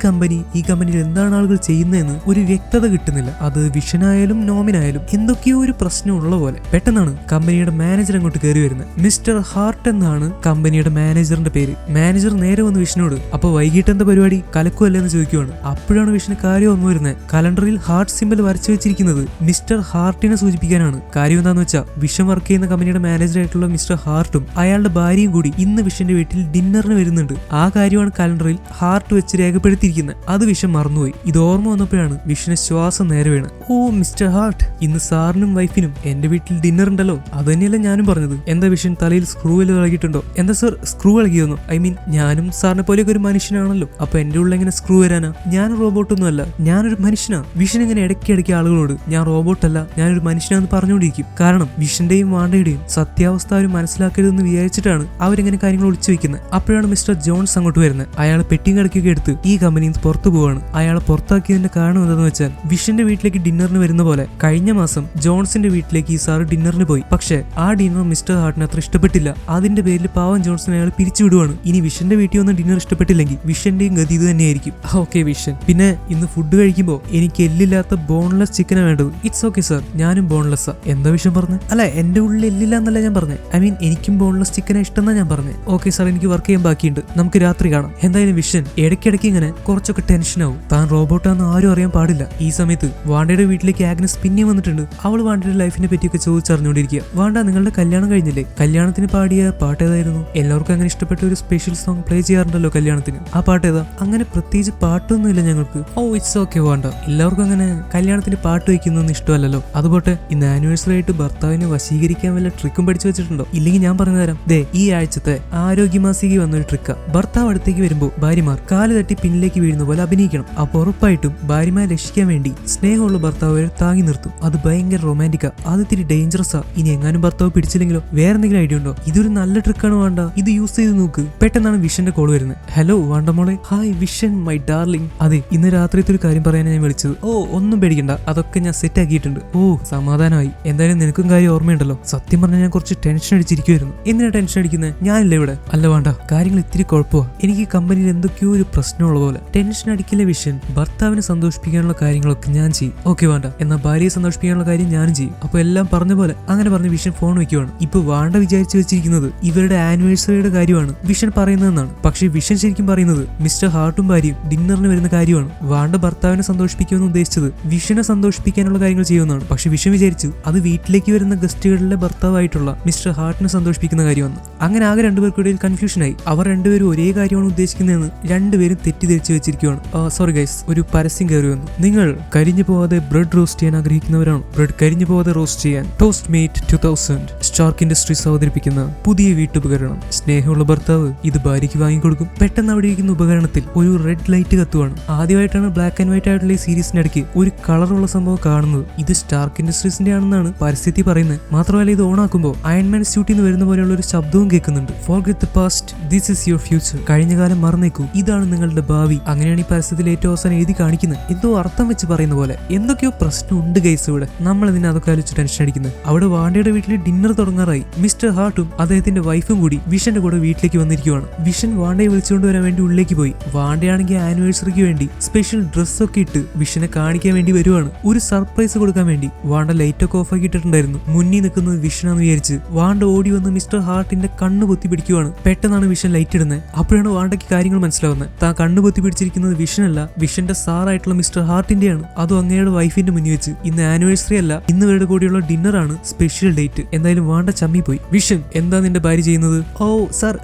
കമ്പനിയിൽ എന്താണ് ആളുകൾ ചെയ്യുന്നതെന്ന് ഒരു വ്യക്തത കിട്ടുന്നില്ല. അത് വിഷനായാലും നോമിനായാലും എന്തൊക്കെയോ ഒരു പ്രശ്നമുള്ള പോലെ. പെട്ടെന്നാണ് കമ്പനിയുടെ മാനേജർ അങ്ങോട്ട് കയറി വരുന്നത്. മിസ്റ്റർ ഹാർട്ട് എന്നാണ് കമ്പനിയുടെ മാനേജറിന്റെ പേര്. മാനേജർ നേരെ വന്ന് വിഷനോട്, അപ്പൊ വൈകിട്ട് എന്താ പരിപാടി, കലക്കുമല്ലേ എന്ന് ചോദിക്കുവാണ്. അപ്പോഴാണ് വിഷന് കാര്യം ഓർമ്മ വരുന്നത്. കലണ്ടറിൽ ഹാർട്ട് സിംബൽ വരച്ചു വെച്ചിരിക്കുന്നത് മിസ്റ്റർ ഹാർട്ടിനെ സൂചിപ്പിക്കാനാണ്. കാര്യം എന്താന്ന് വെച്ചാൽ വിഷൻ വർക്ക് ചെയ്യുന്ന കമ്പനിയുടെ മാനേജറായിട്ടുള്ള മിസ്റ്റർ ഹാർട്ടും അയാളുടെ ഭാര്യയും കൂടി ഇന്ന് വിഷന്റെ വീട്ടിൽ ഡിന്നറിന് വരുന്നുണ്ട്. ആ കാര്യമാണ് കലണ്ടറിൽ ഹാർട്ട് വെച്ച് രേഖപ്പെടുത്തിയിരിക്കുന്നത്. അത് വിഷൻ മറന്നുപോയി. ഇത് ഓർമ്മ വന്നപ്പോഴാണ് വിഷന് ശ്വാസം നേരെ വീണ്. ഓ മിസ്റ്റർ ഹാർട്ട്, ഇന്ന് സാറിനും വൈഫിനും എന്റെ വീട്ടിൽ ഡിന്നർ ഉണ്ടല്ലോ. അത് തന്നെയല്ല ഞാനും പറഞ്ഞത്. എന്താ വിഷൻ തലയിൽ സ്ക്രൂ വല്ലതും ഇളകിയിട്ടുണ്ടോ? എന്താ സർ സ്ക്രൂ ഇളകിയോന്നോ? ഐ മീൻ, ഞാനും സാറിനെ പോലെയൊക്കെ ഒരു മനുഷ്യനാണല്ലോ. അപ്പൊ എന്റെ ഉള്ളിൽ എങ്ങനെ സ്ക്രൂ വരാനാ? ഞാൻ റോബോട്ടൊന്നും അല്ല, ഞാനൊരു മനുഷ്യനാ. വിഷൻ ഇങ്ങനെ ഇടയ്ക്കിടയ്ക്ക് ആളുകളോട് ഞാൻ റോബോട്ടല്ല, ഞാനൊരു മനുഷ്യനാന്ന് പറഞ്ഞുകൊണ്ടിരിക്കും. കാരണം വിഷന്റെയും വാണ്ടയുടെയും സത്യാവസ്ഥ അവർ മനസ്സിലാക്കരുതെന്ന് വിചാരിച്ചിട്ടാണ് അവരിങ്ങനെ കാര്യങ്ങൾ ഒളിച്ചു വെക്കുന്നത്. അപ്പോഴാണ് മിസ്റ്റർ ജോൺസ് അങ്ങോട്ട് വരുന്നത്. അയാൾ പെട്ടിയും കിടക്കുകയൊക്കെ എടുത്ത് ഈ കമ്പനിയിൽ നിന്ന് പുറത്തു പോവാണ്. അയാളെ പുറത്താക്കിയതിന്റെ കാരണം എന്താണെന്ന് വെച്ചാൽ വിഷന്റെ വീട്ടിലേക്ക് ഡിന്നറിന് വരുന്ന പോലെ കഴിഞ്ഞ മാസം ജോൺസിന്റെ വീട്ടിലേക്ക് ഈ സാറ് ഡിന്നറിന് പോയി. പക്ഷെ ആ ഡിന്നർ മിസ്റ്റർ ഹാർട്ടിന് അത്ര ഇഷ്ടപ്പെട്ടില്ല. അതിന്റെ പേരിൽ പാവം ജോൺസൺ അയാൾ പിരിച്ചുവിടുവാണ്. ഇനി വിഷന്റെ വീട്ടിൽ വന്ന് ഡിന്നർ ഇഷ്ടപ്പെട്ടില്ലെങ്കിൽ വിഷന്റെയും ഗതി ഇത് തന്നെയായിരിക്കും. ഓക്കെ വിഷൻ, പിന്നെ ഇന്ന് ഫുഡ് കഴിക്കുമ്പോൾ എനിക്ക് എല്ലില്ലാത്ത ബോൺലെസ് ചിക്കനാണ് വേണ്ടത്. ഇറ്റ്സ് ഓക്കെ സാർ, ഞാനും ബോൺലെസ്സാ. എന്താ വിഷൻ പറഞ്ഞു? അല്ല, എന്റെ ഉള്ളിൽ എല്ലില്ല എന്നല്ല ഞാൻ പറഞ്ഞത്. ഐ മീൻ എനിക്കും ബോൺലെസ് ചിക്കനെ ഇഷ്ടം എന്നാ ഞാൻ പറഞ്ഞത്. ഓക്കെ സാർ, എനിക്ക് വർക്ക് ചെയ്യാൻ ബാക്കിയുണ്ട്, നമുക്ക് രാത്രി കാണാം. എന്തായാലും വിഷൻ ഇടയ്ക്കിടയ്ക്ക് ഇങ്ങനെ കുറച്ചൊക്കെ ടെൻഷനാവും. താൻ റോബോട്ടാന്ന് ആരും അറിയാൻ പാടില്ല. ഈ സമയത്ത് വാണ്ടയുടെ വീട്ടിലേക്ക് ആഗ്നസ് പിന്നെ വന്നിട്ടുണ്ട്. അവൾ വാണ്ടയുടെ ലൈഫിനെ പറ്റിയൊക്കെ ചോദിച്ചറിഞ്ഞുകൊണ്ടിരിക്കുക. വാണ്ട, നിങ്ങളുടെ കല്യാണം കഴിഞ്ഞില്ലേ? കല്യാണത്തിന് പാടിയ പാട്ട് ഏതായിരുന്നു? എല്ലാവർക്കും അങ്ങനെ ഇഷ്ടപ്പെട്ട ഒരു സ്പെഷ്യൽ സോങ് പ്ലേ ചെയ്യാറുണ്ടല്ലോ കല്യാണത്തിന്. ആ പാട്ട് ഏതാ? അങ്ങനെ പ്രത്യേകിച്ച് പാട്ടൊന്നുമില്ല ഞങ്ങൾക്ക്. ഓ ഇറ്റ്സ് ഓക്കെ വാണ്ട, എല്ലാവർക്കും അങ്ങനെ കല്യാണത്തിന് പാട്ട് വയ്ക്കുന്നൊന്നും ഇഷ്ടമല്ലല്ലോ. അതുപോട്ടെ ഇന്ന് ആനിവേഴ്സറി ആയിട്ട് ഭർത്താവിനെ വശീകരിക്കാൻ വല്ല ട്രിക്കും പഠിച്ചു വെച്ചിട്ടുണ്ടോ? ഇല്ലെങ്കിൽ ഞാൻ പറഞ്ഞു തരാം. ദേ ഈ ആഴ്ചത്തെ ആരോഗ്യമാസിക വന്നൊരു ട്രിക്കാ. ഭർത്താവ് അടുത്തേക്ക് വരുമ്പോൾ ഭാര്യമാർ കാല് തട്ടി പിന്നിലേക്ക് വീഴുന്ന പോലെ അഭിനയിക്കണം. അപ്പൊ ഉറപ്പായിട്ടും ഭാര്യമാരെ രക്ഷിക്കാൻ വേണ്ടി സ്നേഹമുള്ള ഭർത്താവ് താങ്ങി നിർത്തും. അത് ഭയങ്കര റൊമാൻറ്റിക്കാ. അത് ഇത്തിരി ഡേഞ്ചറസാ. ഇനി എങ്ങാനും ഭർത്താവ് പിടിച്ചില്ലെങ്കിലോ? വേറെ എന്തെങ്കിലും ഐഡിയ ഉണ്ടോ? ഇതൊരു നല്ല ട്രിക്കാണ് വേണ്ട, ഇത് യൂസ് ചെയ്ത് നോക്ക്. പെട്ടെന്നാണ് വിഷന്റെ കോൾ വരുന്നത്. ഹലോ വാണ്ട മോളെ. Hi vision my darling. അതെ, ഇന്ന് രാത്രിത്തെ ഒരു കാര്യം പറയാനാണ് ഞാൻ വിളിച്ചത്. ഓ ഒന്നും പേടിക്കണ്ട, അതൊക്കെ ഞാൻ സെറ്റ് ആക്കിയിട്ടുണ്ട്. ഓ സമാധാനമായി. എന്തായാലും നിനക്കും കാര്യം ഓർമ്മയുണ്ടല്ലോ. സത്യം പറഞ്ഞാൽ ഞാൻ കുറച്ച് ടെൻഷൻ അടിച്ചിരിക്കുവായിരുന്നു. എന്തിനാ ടെൻഷൻ അടിക്കുന്നത്? ഞാനില്ല ഇവിടെ. അല്ല വേണ്ട, കാര്യങ്ങൾ ഇത്തിരി കുഴപ്പമാ. എനിക്ക് കമ്പനിയിൽ എന്തൊക്കെയോ ഒരു പ്രശ്നമുള്ള പോലെ. ടെൻഷൻ അടിക്കില്ല വിഷൻ, ഭർത്താവിനെ സന്തോഷിപ്പിക്കാനുള്ള കാര്യങ്ങളൊക്കെ ഞാൻ ചെയ്യും. ഓക്കെ വേണ്ട, എന്നാൽ ഭാര്യയെ സന്തോഷിപ്പിക്കാനുള്ള കാര്യം ഞാനും ചെയ്യും. അപ്പൊ എല്ലാം പറഞ്ഞ പോലെ അങ്ങനെ പറഞ്ഞ് വിഷൻ ഫോൺ വെക്കുവാണ്. ഇപ്പൊ വാണ്ട വിചാരിച്ചു വെച്ചിരിക്കുന്നത് ഇവരുടെ ആനിവേഴ്സറിയുടെ കാര്യമാണ് വിഷൻ പറയുന്നതെന്നാണ്. പക്ഷേ വിഷൻ ശരിക്കും പറയുന്നത് മിസ്റ്റർ ഹാർട്ടും ഭാര്യയും ഡിന്നറിന് വരുന്ന കാര്യമാണ്. വാണ്ട ഭർത്താവിനെ സന്തോഷിപ്പിക്കുമെന്ന് ഉദ്ദേശിച്ചത് വിഷനെ സന്തോഷിപ്പിക്കാനുള്ള കാര്യങ്ങൾ ചെയ്യുമെന്നാണ്. പക്ഷെ വിഷൻ വിചാരിച്ചു അത് വീട്ടിലേക്ക് വരുന്ന ഗസ്റ്റുകളിലെ ഭർത്താവായിട്ടുള്ള മിസ്റ്റർ ഹാർട്ടിനെ സന്തോഷിപ്പിക്കുന്ന കാര്യമാണ്. അങ്ങനെ ആകെ രണ്ടുപേർക്കിടയിൽ കൺഫ്യൂഷനായി. അവർ രണ്ടുപേരും ഒരേ കാര്യമാണ് ഉദ്ദേശിക്കുന്നതെന്ന് രണ്ടുപേരും തെറ്റിദ്ധരിച്ചു വെച്ചിരിക്കുകയാണ്. സോറി ഗൈസ്, ഒരു പരസ്യം കയറി വന്നു. നിങ്ങൾ കരിഞ്ഞു പോവാതെ ബ്രെഡ് റോസ്റ്റ് ചെയ്യാൻ ആഗ്രഹിക്കുന്നവരാണ്? ബ്രെഡ് കരിഞ്ഞു പോവാതെ റോസ്റ്റ് ചെയ്യാൻ ടോസ്റ്റ് മേറ്റ് 2000 സ്റ്റാർക്ക് ഇൻഡസ്ട്രീസ് അവതരിപ്പിക്കുന്ന പുതിയ വീട്ടുപകരണം. സ്നേഹമുള്ള ഭർത്താവ് ഇത് ഭാര്യയ്ക്ക് വാങ്ങിക്കൊടുക്കും. പെട്ടെന്ന് അവിടെ ഇരിക്കുന്ന ഉപകരണത്തിൽ ഒരു റെഡ് ലൈറ്റ് കത്തുവാണ്. ആദ്യമായിട്ടാണ് ബ്ലാക്ക് ആൻഡ് വൈറ്റ് ആയിട്ടുള്ള ഈ സീരീസിന്റെ ഇടയ്ക്ക് ഒരു കളറുള്ള സംഭവം കാണുന്നത്. ഇത് സ്റ്റാർക്ക് ഇൻഡസ്ട്രീസിന്റെ ആണെന്നാണ് പരസ്യത്തിൽ പറയുന്നത്. മാത്രമല്ല ഇത് ഓൺ ആക്കുമ്പോൾ അയൺമാൻ സ്യൂട്ടിൽ നിന്ന് വരുന്ന പോലെയുള്ള ഒരു ശബ്ദവും കേൾക്കുന്നുണ്ട്. Forget the past, this is your future. കഴിഞ്ഞ കാലം മറന്നേക്കൂ, ഇതാണ് നിങ്ങളുടെ ഭാവി. അങ്ങനെയാണ് ഈ പരസ്യത്തിൽ ഏറ്റവും അവസാനം എഴുതി കാണിക്കുന്നത്. എന്തോ അർത്ഥം വെച്ച് പറയുന്ന പോലെ. എന്തൊക്കെയോ പ്രശ്നമുണ്ട് ഗൈസ് ഇവിടെ. നമ്മൾ ഇതിനെ അതൊക്കെ ആലോചിച്ച് ടെൻഷൻ അടിക്കുന്നത്. അവിടെ വാണ്ടയുടെ വീട്ടിൽ ഡിന്നർ തുടങ്ങാറായി. മിസ്റ്റർ ഹാർട്ടും അദ്ദേഹത്തിന്റെ വൈഫും കൂടി വിഷന്റെ കൂടെ വീട്ടിലേക്ക് വന്നിരിക്കുവാണ്. വിഷൻ വാണ്ടയെ വിളിച്ചുകൊണ്ട് വരാൻ വേണ്ടി ഉള്ളിലേക്ക് പോയി. വാണ്ടയാണെങ്കിൽ ആനിവേഴ്സറിക്ക് വേണ്ടി സ്പെഷ്യൽ ഡ്രസ്സൊക്കെ ഇട്ട് വിഷനെ കാണിക്കാൻ വേണ്ടി വരുവാണ്. ഒരു സർപ്രൈസ് കൊടുക്കാൻ വേണ്ടി വാണ്ട ലൈറ്റ് ഒക്കെ ഓഫ് ആക്കിയിട്ടുണ്ടായിരുന്നു. മുന്നിൽ നിൽക്കുന്നത് വിഷനാന്ന് വിചാരിച്ച് വാണ്ട ഓടി വന്ന് മിസ്റ്റർ ഹാർട്ടിന്റെ കണ്ണ് പൊത്തി പിടിക്കുവാണ്. പെട്ടെന്നാണ് വിഷൻ ലൈറ്റ് ഇടുന്നത്. അപ്പോഴാണ് വാണ്ടയ്ക്ക് കാര്യങ്ങൾ മനസ്സിലാവുന്നത്. താൻ കണ്ണ് പൊത്തി പിടിച്ചിരിക്കുന്നത് വിഷനല്ല, വിഷന്റെ സാറായിട്ടുള്ള മിസ്റ്റർ ഹാർട്ടിന്റെയാണ്. അതും അങ്ങയുടെ വൈഫിന്റെ മുന്നിൽ വെച്ച്. ഇന്ന് ആനിവേഴ്സറി അല്ല, ഇന്ന് ഇവരുടെ കൂടെയുള്ള ഡിന്നർ ആണ് സ്പെഷ്യൽ ഡേറ്റ്. എന്തായാലും വാണ്ട ചമ്മി പോയി. വിഷൻ, എന്താ നിന്റെ ഭാര്യ ചെയ്യുന്നത്? ഓ സാർ,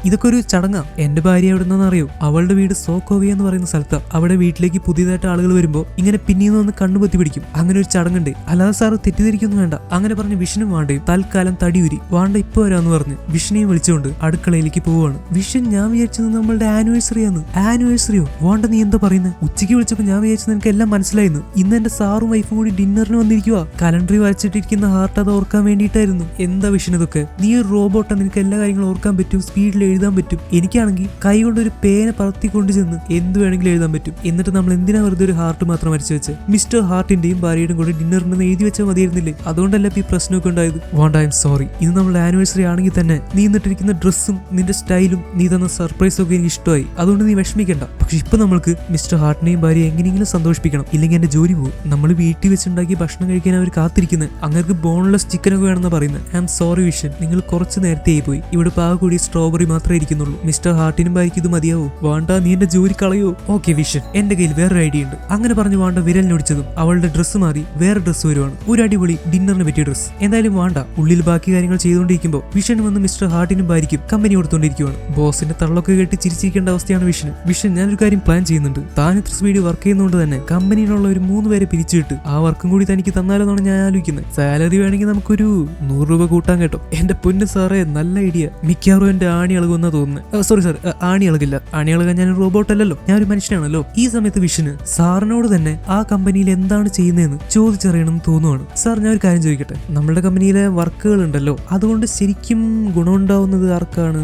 ഇതൊക്കെ ഒരു ചടങ്ങാ. എന്റെ ഭാര്യ എവിടെ നിന്നാന്ന് അറിയോ? അവളുടെ വീട് സോക്കോവി എന്ന് പറയുന്ന സ്ഥലത്താ. അവിടെ വീട്ടിലേക്ക് പുതിയതായിട്ട് ആളുകൾ വരുമ്പോൾ ഇങ്ങനെ പിന്നീന്ന് വന്ന് കണ്ണുപൊത്തി പിടിക്കും. അങ്ങനെ ഒരു ചടങ്ങുണ്ട്. അല്ലാതെ സാറ് തെറ്റിദ്ധരിക്കൊന്നും വേണ്ട. അങ്ങനെ പറഞ്ഞ് വിഷനും വാണ്ടയും തൽക്കാലം തടിയൂരി. വാണ്ട ഇപ്പൊ വരാന്ന് പറഞ്ഞ് വിഷനെയും വിളിച്ചുകൊണ്ട് അടുക്കളയിലേക്ക് പോവാണ്. വിഷൻ, ഞാൻ വിചാരിച്ചത് നമ്മളുടെ ആനിവേഴ്സറിയാന്ന്. ആനിവേഴ്സറിയോ? വാണ്ട നീ എന്താ പറയുന്നത്? ഉച്ചയ്ക്ക് വിളിച്ചപ്പോൾ ഞാൻ വിചാരിച്ചത് എനിക്ക് എല്ലാം മനസ്സിലായിരുന്നു. ഇന്ന് എന്റെ സാറും വൈഫും കൂടി ഡിന്നറിന് വന്നിരിക്കുക. കലണ്ടറിൽ വരച്ചിട്ടിരിക്കുന്ന ഹാർട്ട് അത് ഓർക്കാൻ വേണ്ടിയിട്ടായിരുന്നു. എന്താ വിഷൻ ഇതൊക്കെ? നീ ഒരു റോബോട്ടാ, നിനക്ക് എല്ലാ കാര്യങ്ങളും ഓർക്കാൻ പറ്റും, സ്പീഡിൽ എഴുതാൻ പറ്റും. എനിക്കാണെങ്കിൽ കൈ കൊണ്ട് ഒരു പേന പറത്തിക്കൊണ്ട് ചെന്ന് എന്ത് വേണമെങ്കിലും എഴുതാൻ പറ്റും. എന്നിട്ട് നമ്മൾ എന്തിനാ വെറുതെ ഒരു ഹാർട്ട് മാത്രം വരച്ചു വെച്ച്? മിസ്റ്റർ ഹാർട്ടിന്റെയും ഭാര്യയുടെയും കൂടെ ഡിന്നറിന് എഴുതി വെച്ചാൽ മതിയായിരുന്നില്ലേ? അതുകൊണ്ടല്ല ഈ പ്രശ്നമൊക്കെ ഉണ്ടായത്. വാണ്ട, ഐ എം സോറി. ഇത് നമ്മുടെ ആനിവേഴ്സറി ആണെങ്കിൽ തന്നെ നീ എന്നിട്ടിരിക്കുന്ന ഡ്രസ്സും നിന്റെ സ്റ്റൈലും നീ തന്ന സർപ്രൈസും ഒക്കെ എനിക്ക് ഇഷ്ടമായി. അതുകൊണ്ട് നീ വിഷമിക്കണ്ട. പക്ഷെ ഇപ്പൊ നമ്മൾക്ക് മിസ്റ്റർ ഹാർട്ടിനെയും ഭാര്യ എങ്ങനെയെങ്കിലും സന്തോഷിപ്പിക്കണം, ഇല്ലെങ്കിൽ എന്റെ ജോലി പോകും. നമ്മൾ വീട്ടിൽ വെച്ചുണ്ടാക്കി ഭക്ഷണം കഴിക്കാൻ അവർ കാത്തിരിക്കുന്നത്. അങ്ങനെ ബോൺലെസ് ചിക്കനൊക്കെ വേണമെന്ന് പറയുന്നത്. ഐ എം സോറി വിഷൻ, നിങ്ങൾ കുറച്ച് നേരത്തെ ആയി പോയി. ഇവിടെ പാക കൂടി സ്ട്രോബെറി മാത്രമേ ഇരിക്കുന്നുള്ളൂ. മിസ്റ്റർ ഹാർട്ടിനും ഭാര്യയ്ക്ക് ഇത് മതിയാവോ? വാണ്ട, നീ എന്റെ ജോലി കളയോ? ഓക്കെ വിഷൻ, എന്റെ കയ്യിൽ വേറൊരു ഐഡിയ ഉണ്ട്. അങ്ങനെ പറഞ്ഞു വാണ്ട വിരലിനൊടിച്ചതും അവളുടെ ഡ്രസ്സ് മാറി വേറെ ഡ്രസ്സ് വരുവാണ്. ഒരു അടിപൊളി ഡിന്നറിന് പറ്റിയ ഡ്രസ്സ്. എന്തായാലും വാണ്ട ഉള്ളിൽ ബാക്കി കാര്യങ്ങൾ ചെയ്തുകൊണ്ടിരിക്കുമ്പോൾ വിഷൻ വന്ന് മിസ്റ്റർ ഹാർട്ടിനും ഭാര്യയ്ക്കും കമ്പനി കൊടുത്തോണ്ടിരിക്കുവാണ്. ബോസിന്റെ തള്ളൊക്കെ കേട്ട് ചിരിച്ചിരിക്കേണ്ട അവസ്ഥയാണ് വിഷന്. വിഷൻ, ഞാനൊരു കാര്യം പ്ലാൻ ചെയ്യുന്നുണ്ട്. താൻ ഇത്ര സ്പീഡ് വർക്ക് ചെയ്യുന്നതുകൊണ്ട് തന്നെ കമ്പനിയിലുള്ള ഒരു 3 പേരെ പിരിച്ചുവിട്ട് ആ വർക്കും കൂടി തനിക്ക് തന്നാലോ എന്നാണ് ഞാൻ ആലോചിക്കുന്നത്. സാലറി വേണമെങ്കിൽ നമുക്കൊരു 100 രൂപ കൂട്ടാൻ കേട്ടോ. എന്റെ പൊന്ന് സാറേ, നല്ല ഐഡിയ. മിക്കവാറും എന്റെ ആണി ഇളകുമെന്നാ തോന്നുന്നത്. സോറി സാർ, ആണി ഇളകില്ല. ആണി ഇളകാൻ ഞാൻ റോബോട്ട് അല്ലല്ലോ, ഞാൻ ഒരു മനുഷ്യനാണല്ലോ. ഈ സമയത്ത് വിഷന് സാറിനോട് തന്നെ ആ കമ്പനിയിൽ എന്താണ് ചെയ്യുന്നതെന്ന് ചോദിച്ചറിയണം തോന്നുവാണ്. സാർ, ഞാൻ ഒരു കാര്യം ചോദിക്കട്ടെ? നമ്മുടെ കമ്പനിയിലെ വർക്കുകൾ ഉണ്ടല്ലോ, അതുകൊണ്ട് ശരിക്കും ഗുണമുണ്ടാവുന്നത് ആർക്കാണ്?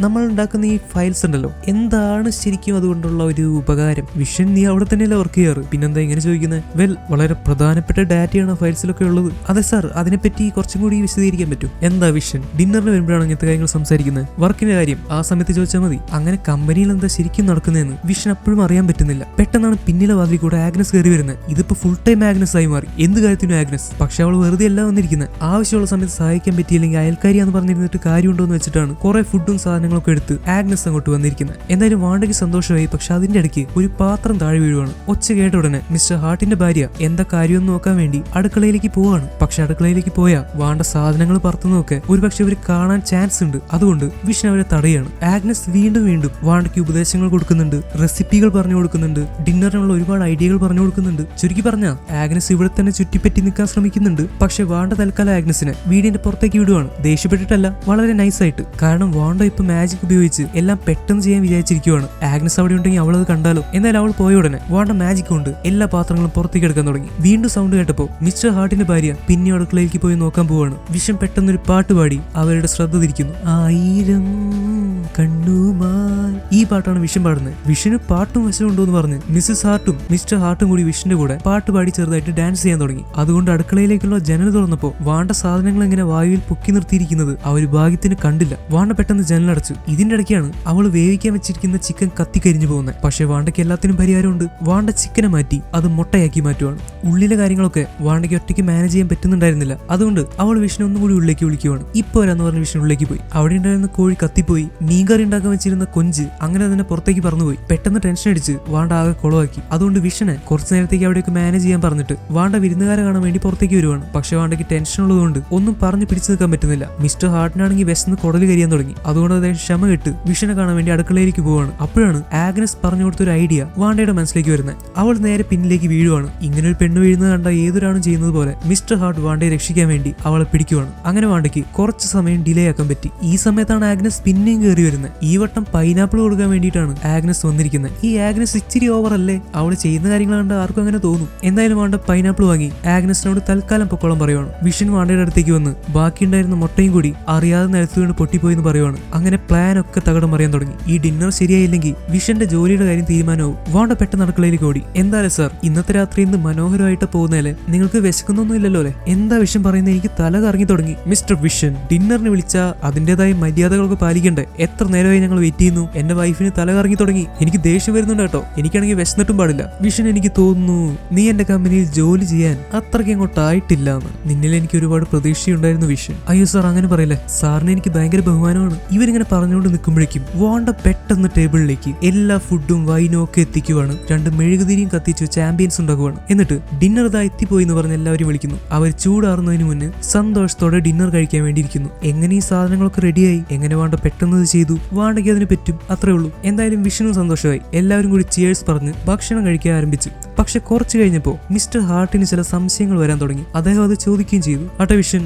നമ്മൾ ഉണ്ടാക്കുന്ന ഈ ഫയൽസ് ഉണ്ടല്ലോ, എന്താണ് ശരിക്കും അതുകൊണ്ടുള്ള ഒരു ഉപകാരം? വിഷൻ, നീ അവിടെ തന്നെയല്ലേ വർക്ക് ചെയ്യാറ്, പിന്നെന്താ ഇങ്ങനെ ചോദിക്കുന്നത്? വെൽ, വളരെ പ്രധാനപ്പെട്ട ഡാറ്റയാണ് ഫയൽസിലൊക്കെ ഉള്ളത്. അതെ സാർ, അതിനെപ്പറ്റി കുറച്ചും കൂടി വിശദീകരിക്കാൻ പറ്റും. എന്താ വിഷൻ, ഡിന്നറിന് വരുമ്പോഴാണ് ഇങ്ങനത്തെ കാര്യങ്ങൾ സംസാരിക്കുന്നത്? വർക്കിന്റെ കാര്യം ആ സമയത്ത് ചോദിച്ചാൽ മതി. അങ്ങനെ കമ്പനിയിൽ എന്താ ശരിക്കും നടക്കുന്നതെന്ന് വിഷൻ അപ്പോഴും അറിയാൻ പറ്റുന്നില്ല. പെട്ടെന്നാണ് പിന്നിലെ വാതിൽ കൂടെ ആഗ്നസ് കയറി വരുന്നത്. ഇതിപ്പോ ഫുൾ ടൈം ആഗ്നസ് ആയി മാറി. എന്ത് കാര്യത്തിനും ആഗ്നസ്. പക്ഷെ അവൾ വെറുതെ അല്ല വന്നിരിക്കുന്നത്. ആവശ്യമുള്ള സമയത്ത് സഹായിക്കാൻ പറ്റിയില്ലെങ്കിൽ അയൽക്കാരിയാന്ന് പറഞ്ഞിരുന്നിട്ട് കാര്യമുണ്ടോ എന്ന് വെച്ചിട്ടാണ് കുറെ ഫുഡും സാധനങ്ങളൊക്കെ എടുത്ത് ആഗ്നസ് അങ്ങോട്ട് വന്നിരിക്കുന്നത്. എന്തായാലും വാണ്ടയ്ക്ക് സന്തോഷമായി. പക്ഷെ അതിന്റെ ഇടയ്ക്ക് ഒരു പാത്രം താഴെ വീഴുവാണ്. ഒച്ച കേട്ട ഉടനെ മിസ്റ്റർ ഹാർട്ടിന്റെ ഭാര്യ എന്താ കാര്യമെന്ന് നോക്കാൻ വേണ്ടി അടുക്കളയിലേക്ക് പോവാണ്. പക്ഷെ അടുക്കളയിലേക്ക് പോയാ വാണ്ട സാധനങ്ങൾ പറത്തുന്നതൊക്കെ ഒരുപക്ഷെ ഇവർ കാണാൻ ചാൻസ് ഉണ്ട്. അതുകൊണ്ട് വിഷൻ അവരെ തടയാണ്. ആഗ്നസ് വീണ്ടും വീണ്ടും വാണ്ടയ്ക്ക് ഉപദേശങ്ങൾ കൊടുക്കുന്നുണ്ട്, റെസിപ്പികൾ പറഞ്ഞു കൊടുക്കുന്നുണ്ട്, ഡിന്നറിനുള്ള ഒരുപാട് ഐഡിയകൾ പറഞ്ഞു കൊടുക്കുന്നുണ്ട്. ചുരുക്കി പറഞ്ഞാൽ ആഗ്നസ് ഇവിടെ തന്നെ ചുറ്റിപ്പറ്റി നിൽക്കാൻ ശ്രമിക്കുന്നുണ്ട്. പക്ഷെ വാണ്ട തൽക്കാലം ആഗ്നസിനെ വീടിന്റെ പുറത്തേക്ക് വിടുവാണ്. ദേഷ്യപ്പെട്ടിട്ടല്ല, വളരെ നൈസായിട്ട്. കാരണം വാണ്ട ഇപ്പൊ മാജിക് ഉപയോഗിച്ച് എല്ലാം പെട്ടെന്ന് ചെയ്യാൻ വിചാരിച്ചിരിക്കുവാണ്. ആഗ്നസ് അവിടെ ഉണ്ടെങ്കിൽ അവളത് കണ്ടാലോ. എന്നാലും അവൾ പോയ ഉടനെ വാണ്ട മാജിക് കൊണ്ട് എല്ലാ പാത്രങ്ങളും പുറത്തേക്ക് എടുക്കാൻ തുടങ്ങി. വീണ്ടും സൗണ്ട് കേട്ടപ്പോ മിസ്റ്റർ ഹാർട്ടിന്റെ ഭാര്യ പിന്നെ അടുക്കളയിലേക്ക് പോയി നോക്കാൻ പോവാണ്. വിഷൻ പെട്ടെന്നൊരു പാട്ട് പാടി അവരുടെ ശ്രദ്ധ തിരിക്കുന്നു. 1000 കണ്ണുമായി. ഈ പാട്ടാണ് വിഷൻ പാടുന്നത്. വിഷന് പാട്ടും വശമുണ്ടോ എന്ന് പറഞ്ഞ് മിസ്സസ് ഹാർട്ടും മിസ്റ്റർ ഹാർട്ടും കൂടി വിഷന്റെ കൂടെ പാട്ട് പാടി ചെറുതായിട്ട് ഡാൻസ് ചെയ്യാൻ തുടങ്ങി. അതുകൊണ്ട് അടുക്കളയിലേക്കുള്ള ജനൽ തുറന്നപ്പോ വാണ്ട സാധനങ്ങൾ എങ്ങനെ വായുവിൽ പൊക്കി നിർത്തിയിരിക്കുന്നത് അവര് ഭാഗ്യത്തിന് കണ്ടില്ല. വാണ്ട പെട്ടെന്ന് ജനലടച്ചു. ഇതിന്റെ ഇടയ്ക്കാണ് അവൾ വേവിക്കാൻ വെച്ചിരിക്കുന്ന ചിക്കൻ കത്തിക്കരിഞ്ഞു പോകുന്നത്. പക്ഷെ വാണ്ടയ്ക്ക് എല്ലാത്തിനും പരിഹാരമുണ്ട്. വാണ്ട ചിക്കനെ മാറ്റി അത് മുട്ടയാക്കി മാറ്റുവാണ്. ഉള്ളിലെ കാര്യങ്ങളൊക്കെ വാണ്ടയ്ക്ക് ഒറ്റയ്ക്ക് മാനേജ് ചെയ്യാൻ പറ്റുന്നുണ്ടായിരുന്നില്ല. അതുകൊണ്ട് അവൾ വിഷ്ണു ഒന്നും കൂടി ഉള്ളിലേക്ക് വിളിക്കുവാണ്. ഇപ്പൊ വരാന്ന് പറഞ്ഞ് വിഷ്ണു ഉള്ളിലേക്ക് പോയി. അവിടെ ഉണ്ടായിരുന്ന കോഴി കത്തിപ്പോയി. മീൻകറി ഉണ്ടാക്കാൻ വെച്ചിരുന്ന കൊഞ്ച് അങ്ങനെ തന്നെ പുറത്തേക്ക് പറന്നുപോയി. പെട്ടെന്ന് ടെൻഷൻ അടിച്ച് വാണ്ട ആകെ കുളമാക്കി. അതുകൊണ്ട് വിഷനെ കുറച്ചു നേരത്തേക്ക് അവിടെയൊക്കെ മാനേജ് ചെയ്യാൻ പറഞ്ഞിട്ട് വാണ്ട വിരുന്നുകാരെ കാണാൻ വേണ്ടി പുറത്തേക്ക് വരുവാണ്. പക്ഷെ വാണ്ടയ്ക്ക് ടെൻഷൻ ഉള്ളതുകൊണ്ട് ഒന്നും പറഞ്ഞു പിടിച്ചു നിൽക്കാൻ പറ്റുന്നില്ല. മിസ്റ്റർ ഹാർട്ടിനാണെങ്കിൽ വിശന്ന് കുടല് കരിയാൻ തുടങ്ങി. അതുകൊണ്ട് അദ്ദേഹം ക്ഷമ കെട്ട് വിഷനെ കാണാൻ വേണ്ടി അടുക്കളയിലേക്ക് പോവാണ്. അപ്പോഴാണ് ആഗ്നസ് പറഞ്ഞു കൊടുത്തൊരു ഐഡിയ വാണ്ടയുടെ മനസ്സിലേക്ക് വരുന്നത്. അവൾ നേരെ പിന്നിലേക്ക് വീഴുവാണ്. ഇങ്ങനെ ഒരു പെണ്ണ് വീഴുന്നത് കണ്ട ഏതൊരാളും ചെയ്യുന്നത് പോലെ മിസ്റ്റർ ഹാർട്ട് വാണ്ടയെ രക്ഷിക്കാൻ വേണ്ടി അവളെ പിടിക്കുവാണ്. അങ്ങനെ വാണ്ടയ്ക്ക് കുറച്ച് സമയം ഡിലേ ആക്കാൻ പറ്റി. ഈ സമയത്താണ് ആഗ്നസ് പിന്നെയും കയറി വരുന്നത്. ഈ വട്ടം പൈനാപ്പിൾ കൊടുക്കാൻ വേണ്ടിയിട്ടാണ് ആഗ്നസ് വന്നിരിക്കുന്നത്. ഈ ആഗ്നസ് ഇച്ചിരി ഓവർ അല്ലേ? അവള് ചെയ്യുന്ന കാര്യങ്ങൾ കണ്ട് ആർക്കും അങ്ങനെ തോന്നും. എന്തായാലും വാണ്ട പൈനാപ്പിൾ വാങ്ങി ആഗ്നസിനോട് തൽക്കാലം പൊക്കോളം പറയുവാണ്. വിഷൻ വാണ്ടയുടെ അടുത്തേക്ക് വന്ന് ബാക്കിയുണ്ടായിരുന്ന മുട്ടയും കൂടി അറിയാതെ നിലത്ത് വീണ് പൊട്ടിപ്പോയി എന്ന് പറയുവാണ്. അങ്ങനെ പ്ലാൻ ഒക്കെ തകടം അറിയാൻ തുടങ്ങി. ഈ ഡിന്നർ ശരിയായില്ലെങ്കിൽ വിഷന്റെ ജോലിയുടെ കാര്യം തീരുമാനവും. വാണ്ട പെട്ടെന്ന് അടുക്കളയിലേക്ക് ഓടി. എന്തായാലും സാർ, ഇന്നത്തെ രാത്രി ഇന്ന് മനോഹരമായിട്ട് പോകുന്നതല്ലേ? നിങ്ങൾക്ക് വിശക്കുന്നൊന്നും ഇല്ലല്ലോ അല്ലേ? എന്താ വിഷൻ പറയുന്നത്? എനിക്ക് തല കറങ്ങി തുടങ്ങി. മിസ്റ്റർ വിഷൻ, ഡിന്നറിന് വിളിച്ചാ അതിന്റേതായ മര്യാദകളൊക്കെ പാലിക്കണ്ടേ? എത്ര നേരമായി ഞങ്ങൾ വെയിറ്റ് ചെയ്യുന്നു. എന്റെ വൈഫിന് തല കറങ്ങി തുടങ്ങി. എനിക്ക് ദേഷ്യം വരുന്നുണ്ട് കേട്ടോ. എനിക്കാണെങ്കിൽ വിശന്നിട്ടും പാടില്ല. വിഷൻ, എനിക്ക് തോന്നുന്നു നീ എന്റെ കമ്പനിയിൽ ജോലി ചെയ്യാൻ അത്രയ്ക്ക് അങ്ങോട്ടായിട്ടില്ല എന്ന്. നിന്നിൽ എനിക്ക് ഒരുപാട് പ്രതീക്ഷയുണ്ടായിരുന്നു വിഷൻ. അയ്യോ സാർ, അങ്ങനെ പറയില്ലേ. സാറിന് എനിക്ക് ഭയങ്കര ബഹുമാനമാണ്. ഇവരിങ്ങനെ പറഞ്ഞുകൊണ്ട് നിൽക്കുമ്പോഴേക്കും വാണ്ട പെട്ടെന്ന് ടേബിളിലേക്ക് എല്ലാ ഫുഡും വൈനും ഒക്കെ എത്തിക്കുവാണ്. 2 മെഴുകുതിരിയും കത്തിച്ചു ചാമ്പ്യൻസ് ഉണ്ടാക്കുവാണ്. എന്നിട്ട് ഡിന്നർ ഇതാ എത്തിപ്പോയി എന്ന് പറഞ്ഞ് എല്ലാവരും വിളിക്കുന്നു. അവർ ചൂടാറുന്നതിന് മുന്നേ സന്തോഷത്തോടെ ഡിന്നർ കഴിക്കാൻ വേണ്ടിയിരിക്കുന്നു. എങ്ങനെ ഈ സാധനങ്ങളൊക്കെ റെഡിയായി? എങ്ങനെ വാണ്ട പെട്ടെന്ന് ഇത് ചെയ്തു? വാണ്ടയ്ക്ക് അതിന് പറ്റും, അത്രേ ഉള്ളൂ. എന്തായാലും വിഷ്ണു സന്തോഷമായി. എല്ലാവരും കൂടി ചിയേഴ്സ് പറഞ്ഞ് ഭക്ഷണം കഴിക്കാൻ ആരംഭിച്ചു. പക്ഷെ കുറച്ച് കഴിഞ്ഞപ്പോ മിസ്റ്റർ ഹാർട്ടിന് ചില സംശയങ്ങൾ വരാൻ തുടങ്ങി. അദ്ദേഹം അത് ചോദിക്കുകയും ചെയ്തു. ആട്ടെ വിഷൻ,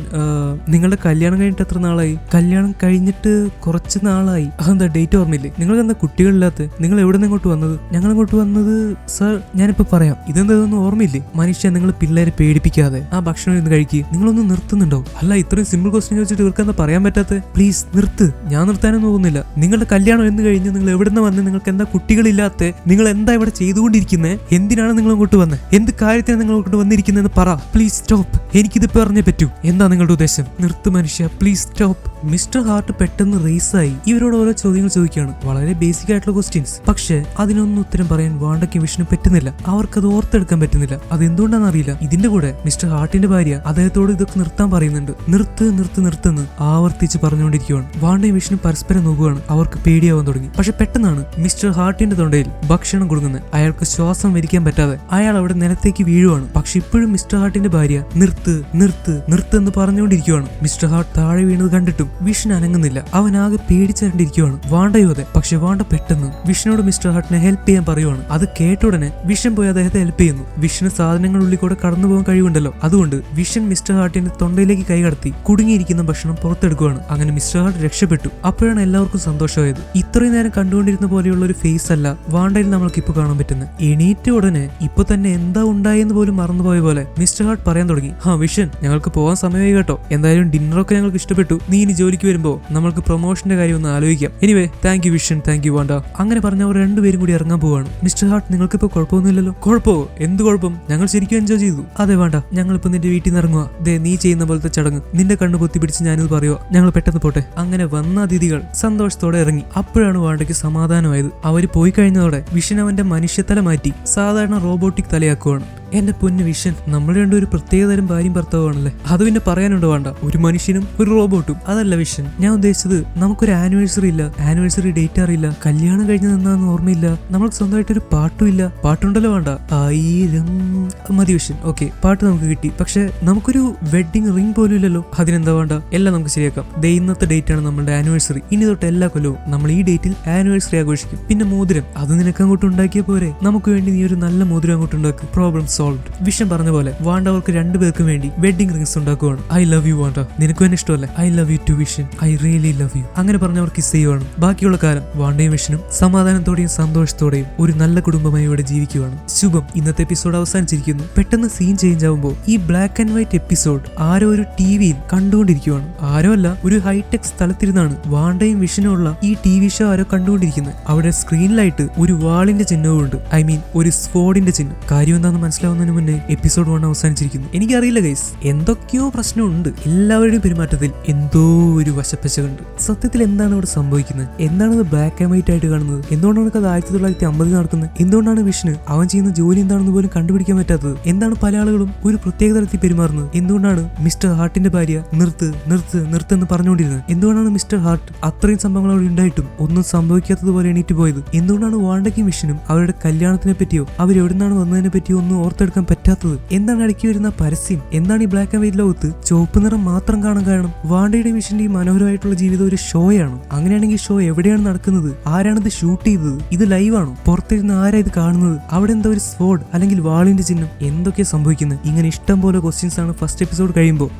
നിങ്ങളുടെ കല്യാണം കഴിഞ്ഞിട്ട് എത്ര നാളായി? കല്യാണം കഴിഞ്ഞിട്ട് കുറച്ച് നാളായി. അതെന്താ ഡേറ്റ് ഓർമ്മയില്ലേ? നിങ്ങൾക്ക് എന്താ കുട്ടികളില്ലാത്ത? നിങ്ങൾ എവിടെ നിന്ന് ഇങ്ങോട്ട് വന്നത്? ഞങ്ങൾ ഇങ്ങോട്ട് വന്നത് സാർ, ഞാനിപ്പോ പറയാം. ഇതൊന്നും ഓർമ്മയില്ലേ? മനുഷ്യ, നിങ്ങൾ പിള്ളേരെ പേടിപ്പിക്കാതെ ആ ഭക്ഷണം ഇന്ന് കഴിക്കുക. നിങ്ങളൊന്നും നിർത്തുന്നുണ്ടോ? അല്ല, ഇത്രയും സിമ്പിൾ ക്വസ്റ്റ്യൻ ചോദിച്ചിട്ട് ഇവർക്കെന്താ പറയാൻ പറ്റാത്ത? പ്ലീസ് നിർത്ത്. ഞാൻ നിർത്താനൊന്നും പോകുന്നില്ല. നിങ്ങളുടെ കല്യാണം എന്ന് കഴിഞ്ഞ് നിങ്ങൾ എവിടുന്ന് വന്ന്? നിങ്ങൾക്ക് എന്താ കുട്ടികളില്ലാത്ത? നിങ്ങൾ എന്താ ഇവിടെ ചെയ്തുകൊണ്ടിരിക്കുന്നത്? എന്തിനാണ് നിങ്ങൾ ഇങ്ങോട്ട് വന്നത്? എന്ത് കാര്യത്തിനാണ് നിങ്ങൾ ഇങ്ങോട്ട് വന്നിരിക്കുന്നതെന്ന് പറ. Please stop. എനിക്കിത് പറഞ്ഞേ പറ്റൂ. എന്താ നിങ്ങളുടെ ഉദ്ദേശം? നിർത്ത് മനുഷ്യ, പ്ലീസ് സ്റ്റോപ്പ്. മിസ്റ്റർ ഹാർട്ട് പെട്ടെന്ന് റേസായി ഇവരോട് ഓരോ ചോദ്യങ്ങൾ ചോദിക്കുകയാണ്. വളരെ ബേസിക് ആയിട്ടുള്ള ക്വസ്റ്റ്യൻസ്. പക്ഷെ അതിനൊന്നും ഉത്തരം പറയാൻ വാണ്ടയ്ക്ക് വിഷ്ണു പറ്റുന്നില്ല. അവർക്കത് ഓർത്തെടുക്കാൻ പറ്റുന്നില്ല. അതെന്തുകൊണ്ടാണെന്ന് അറിയില്ല. ഇതിന്റെ കൂടെ മിസ്റ്റർ ഹാർട്ടിന്റെ ഭാര്യ അദ്ദേഹത്തോട് ഇതൊക്കെ നിർത്താൻ പറയുന്നുണ്ട്. നിർത്ത് നിർത്ത് നിർത്തുന്ന് ആവർത്തിച്ച് പറഞ്ഞുകൊണ്ടിരിക്കുകയാണ്. വാണ്ടയും വിഷ്ണു പരസ്പരം നോക്കുകയാണ്. അവർക്ക് പേടിയാവാൻ തുടങ്ങി. പക്ഷെ പെട്ടെന്നാണ് മിസ്റ്റർ ഹാർട്ടിന്റെ തൊണ്ടയിൽ ഭക്ഷണം കൊടുക്കുന്നത്. അയാൾക്ക് ശ്വാസം വലിക്കാൻ പറ്റാതെ അയാൾ അവിടെ നിലത്തേക്ക് വീഴുവാണ്. പക്ഷെ ഇപ്പോഴും മിസ്റ്റർ ഹാർട്ടിന്റെ ഭാര്യ നിർത്ത് നിർത്ത് നിർത്ത് എന്ന് പറഞ്ഞുകൊണ്ടിരിക്കുകയാണ്. മിസ്റ്റർ ഹാർട്ട് താഴെ വീണത് കണ്ടിട്ടും വിഷ്ണു അനങ്ങുന്നില്ല. അവൻ ആകെ പേടിച്ചറിണ്ടിരിക്കുകയാണ്. വാണ്ടയോ അതെ. പക്ഷെ വാണ്ട പെട്ടെന്ന് വിഷ്ണുനോട് മിസ്റ്റർ ഹാർട്ടിനെ ഹെൽപ്പ് ചെയ്യാൻ പറയുവാണ്. അത് കേട്ട ഉടനെ വിഷൻ പോയി അദ്ദേഹത്തെ ഹെൽപ്പ് ചെയ്യുന്നു. വിഷ്ണു സാധനങ്ങളുള്ളിൽ കൂടെ കടന്നു പോകാൻ കഴിവുണ്ടല്ലോ. അതുകൊണ്ട് വിഷൻ മിസ്റ്റർ ഹാർട്ടിന്റെ തൊണ്ടയിലേക്ക് കൈ കടത്തി കുടുങ്ങിയിരിക്കുന്ന ഭക്ഷണം പുറത്തെടുക്കുകയാണ്. അങ്ങനെ മിസ്റ്റർ ഹാർട്ട് രക്ഷപ്പെട്ടു. അപ്പോഴാണ് എല്ലാവർക്കും സന്തോഷമായത്. ഇത്രയും നേരം കണ്ടുകൊണ്ടിരുന്ന പോലെയുള്ള ഒരു ഫേസ് അല്ല വാണ്ടയിൽ നമ്മൾക്ക് ഇപ്പൊ കാണാൻ പറ്റുന്നത്. എണീറ്റ ഉടനെ ഇപ്പൊ തന്നെ എന്താ ഉണ്ടായെന്ന് പോലും മറന്നുപോയ പോലെ മിസ്റ്റർ ഹാർട്ട് പറയാൻ തുടങ്ങി. വിഷൻ, ഞങ്ങൾക്ക് പോകാൻ സമയമായി കേട്ടോ. എന്തായാലും ഡിന്നറൊക്കെ ഞങ്ങൾക്ക് ഇഷ്ടപ്പെട്ടു. നീ ഇനി ജോലിക്ക് വരുമ്പോ നമ്മൾക്ക് പ്രൊമോഷന്റെ കാര്യം ഒന്ന് ആലോചിക്കാം. Anyway, thank you Vision, thank you Wanda. Wanda. അങ്ങനെ പറഞ്ഞ അവർ രണ്ടുപേരും കൂടി ഇറങ്ങാൻ പോവാണ്. മിസ്റ്റർ ഹാർട്ട്, നിങ്ങൾക്കിപ്പോ കുഴപ്പമൊന്നുമില്ലല്ലോ? കുഴപ്പമോ? എന്ത് കുഴപ്പം? ഞങ്ങൾ ശരിക്കും എൻജോയ് ചെയ്തു. അതെ വേണ്ട, ഞങ്ങളിപ്പോ നിന്റെ വീട്ടിൽ നിന്ന് ഇറങ്ങുക. ദേ നീ ചെയ്യുന്ന പോലത്തെ ചടങ്ങ്. നിന്റെ കണ്ണ് പൊത്തി പിടിച്ച് ഞാനിത് പറയുക. ഞങ്ങൾ പെട്ടെന്ന് പോട്ടെ. അങ്ങനെ വന്ന അതിഥികൾ സന്തോഷത്തോടെ ഇറങ്ങി. അപ്പോഴാണ് വാണ്ടയ്ക്ക് സമാധാനമായത്. അവര് പോയി കഴിഞ്ഞതോടെ വിഷൻ അവന്റെ മനുഷ്യത്തല മാറ്റി സാധാരണ റോബോട്ടിക് തലയാക്കുവാണ്. എന്റെ പൊന്ന് വിഷൻ, നമ്മൾ രണ്ടും ഒരു പ്രത്യേകതരം ഭാര്യയും ഭർത്താവാണല്ലേ. അത് പിന്നെ പറയാനുണ്ടോ വേണ്ട, ഒരു മനുഷ്യനും ഒരു റോബോട്ടും. അതല്ല വിഷൻ, ഞാൻ ഉദ്ദേശിച്ചത് നമുക്കൊരു ആനിവേഴ്സറി ഇല്ല, ആനിവേഴ്സറി ഡേറ്റ് അറിയില്ല, കല്യാണം കഴിഞ്ഞത് എന്താന്ന് ഓർമ്മയില്ല, നമ്മൾക്ക് സ്വന്തമായിട്ടൊരു പാട്ടും ഇല്ല. പാട്ടുണ്ടല്ലോ വേണ്ട, 1000 മതി വിഷൻ. ഓക്കെ, പാട്ട് നമുക്ക് കിട്ടി, പക്ഷെ നമുക്കൊരു വെഡിങ് റിംഗ് പോലും ഇല്ലല്ലോ. അതിനെന്താ വേണ്ട, എല്ലാം നമുക്ക് ശരിയാക്കാം. ദേ ഇന്നത്തെ ഡേറ്റ് ആണ് നമ്മുടെ ആനിവേഴ്സറി. ഇനി തൊട്ട് എല്ലാ കൊല്ലവും നമ്മൾ ഈ ഡേറ്റിൽ ആനിവേഴ്സറി ആഘോഷിക്കും. പിന്നെ മോതിരം, അത് നിനക്ക് അങ്ങോട്ട് ഉണ്ടാക്കിയ പോരെ. നമുക്ക് വേണ്ടി നീ ഒരു നല്ല മോതിരം അങ്ങോട്ട് ഉണ്ടാക്കും. Problem solved. വിഷൻ പറഞ്ഞ പോലെ വാണ്ട അവർക്ക് രണ്ടുപേർക്കും വേണ്ടി വെഡിങ് റിംഗ്സ് ഉണ്ടാക്കുവാണ്. ഐ ലവ് യു വാണ്ട, നിനക്കും എന്നെ ഇഷ്ടമല്ലേ? I love you too Vision, I really love you. അങ്ങനെ പറഞ്ഞവർ കിസ് ചെയ്യുവാണ്. ബാക്കിയുള്ള കാലം വാണ്ടയും വിഷനും സമാധാനത്തോടെയും സന്തോഷത്തോടെയും ഒരു നല്ല കുടുംബമായി ഇവിടെ ജീവിക്കുവാണ്. ശുഭം. ഇന്നത്തെ എപ്പിസോഡ് അവസാനിച്ചിരിക്കുന്നു. പെട്ടെന്ന് സീൻ ചേഞ്ച് ആവുമ്പോൾ ഈ ബ്ലാക്ക് ആൻഡ് വൈറ്റ് എപ്പിസോഡ് ആരോ ഒരു ടിവിയിൽ കണ്ടുകൊണ്ടിരിക്കുവാണ്. ആരോ അല്ല, ഒരു ഹൈടെക് സ്ഥലത്തിരുന്നാണ് വാണ്ടയും വിഷനും ഉള്ള ഈ TV ഷോ ആരോ കണ്ടുകൊണ്ടിരിക്കുന്നത്. അവിടെ സ്ക്രീനിലായിട്ട് ഒരു വാളിന്റെ ചിഹ്നവും ഉണ്ട്. ഐ മീൻ ഒരു സ്ഫോഡിന്റെ ചിഹ്നം. കാര്യം എന്താണെന്ന് മനസ്സിലാവുന്നതിന് മുന്നേ എപ്പിസോഡ് 1 അവസാനിച്ചിരിക്കുന്നു. എനിക്കറിയില്ല ഗൈസ്, എന്തൊക്കെയോ പ്രശ്നമുണ്ട്. എല്ലാവരുടെയും പെരുമാറ്റത്തിൽ എന്തോ ഒരു വശപ്പശകുണ്ട്. സത്യത്തിൽ എന്താണ് ഇവിടെ സംഭവിക്കുന്നത്? എന്താണ് ബ്ലാക്ക് ആൻഡ് വൈറ്റ് ആയിട്ട് കാണുന്നത്? എന്തുകൊണ്ടാണ് അത് 1950 നടക്കുന്നത്? എന്തുകൊണ്ടാണ് വിഷ്ണു അവൻ ചെയ്യുന്ന ജോലി എന്താണെന്ന് പോലും കണ്ടുപിടിക്കാൻ പറ്റാത്തത്? എന്താണ് പല ആളുകളും ഒരു പ്രത്യേക തരത്തിൽ പെരുമാറുന്നത്? എന്തുകൊണ്ടാണ് മിസ്റ്റർ ഹാർട്ടിന്റെ ഭാര്യ നിർത്ത് നിർത്ത് നിർത്ത് എന്ന് പറഞ്ഞുകൊണ്ടിരുന്നത്? എന്തുകൊണ്ടാണ് മിസ്റ്റർ ഹാർട്ട് അത്രയും സംഭവങ്ങൾ അവിടെ ഉണ്ടായിട്ടും ഒന്നും സംഭവിക്കാത്തതുപോലെ എണീറ്റ് പോയത്? എന്തുകൊണ്ടാണ് വാണ്ടയ്ക്കും വിഷനും അവരുടെ കല്യാണത്തിനെ പറ്റിയോ അവരെവിടുന്നാണ് വന്നതിനെ പറ്റിയോ ഒന്നും ഓർത്തെടുക്കാൻ പറ്റാത്തത്? എന്താണ് ഇടയ്ക്ക് വരുന്ന പരസ്യം? എന്താണ് ഈ ബ്ലാക്ക് ആൻഡ് വൈറ്റ് ലോകത്ത് ചുവപ്പ് നിറം മാത്രം കാണാൻ കാരണം? വാണ്ടയുടെയും വിഷന്റെയും മനോഹരമായിട്ടുള്ള ജീവിതം ഒരു ഷോയാണ്. അങ്ങനെയാണെങ്കിൽ ഷോ എവിടെയാണ് നടക്കുന്നത്? ആരാണിത് ഷൂട്ട് ചെയ്തത്? ഇത് ലൈവാണോ? പുറത്തിരുന്ന് ആരാ ഇത് കാണുന്നത്? അവിടെ എന്താ ഒരു സ്ഫോഡ് അല്ലെങ്കിൽ വാളിന്റെ ചിഹ്നം? എന്തൊക്കെയാ സംഭവിക്കുന്നത്? ഇങ്ങനെ ഇഷ്ടം പോലെ ക്വസ്റ്റ്യൻസ് ആണ് ഫസ്റ്റ് എപ്പിസോഡ് കഴിയുമ്പോൾ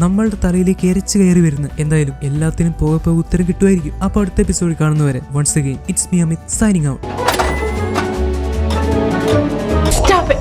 നമ്മളുടെ തലയിലേക്ക് എരച്ചു കയറി വരുന്നത്. എന്തായാലും എല്ലാത്തിനും പോകെ ഉത്തരം കിട്ടുമായിരിക്കും. അപ്പോൾ അടുത്ത എപ്പിസോഡിൽ കാണുന്നവരെ once again it's me Amit signing out. Stop it.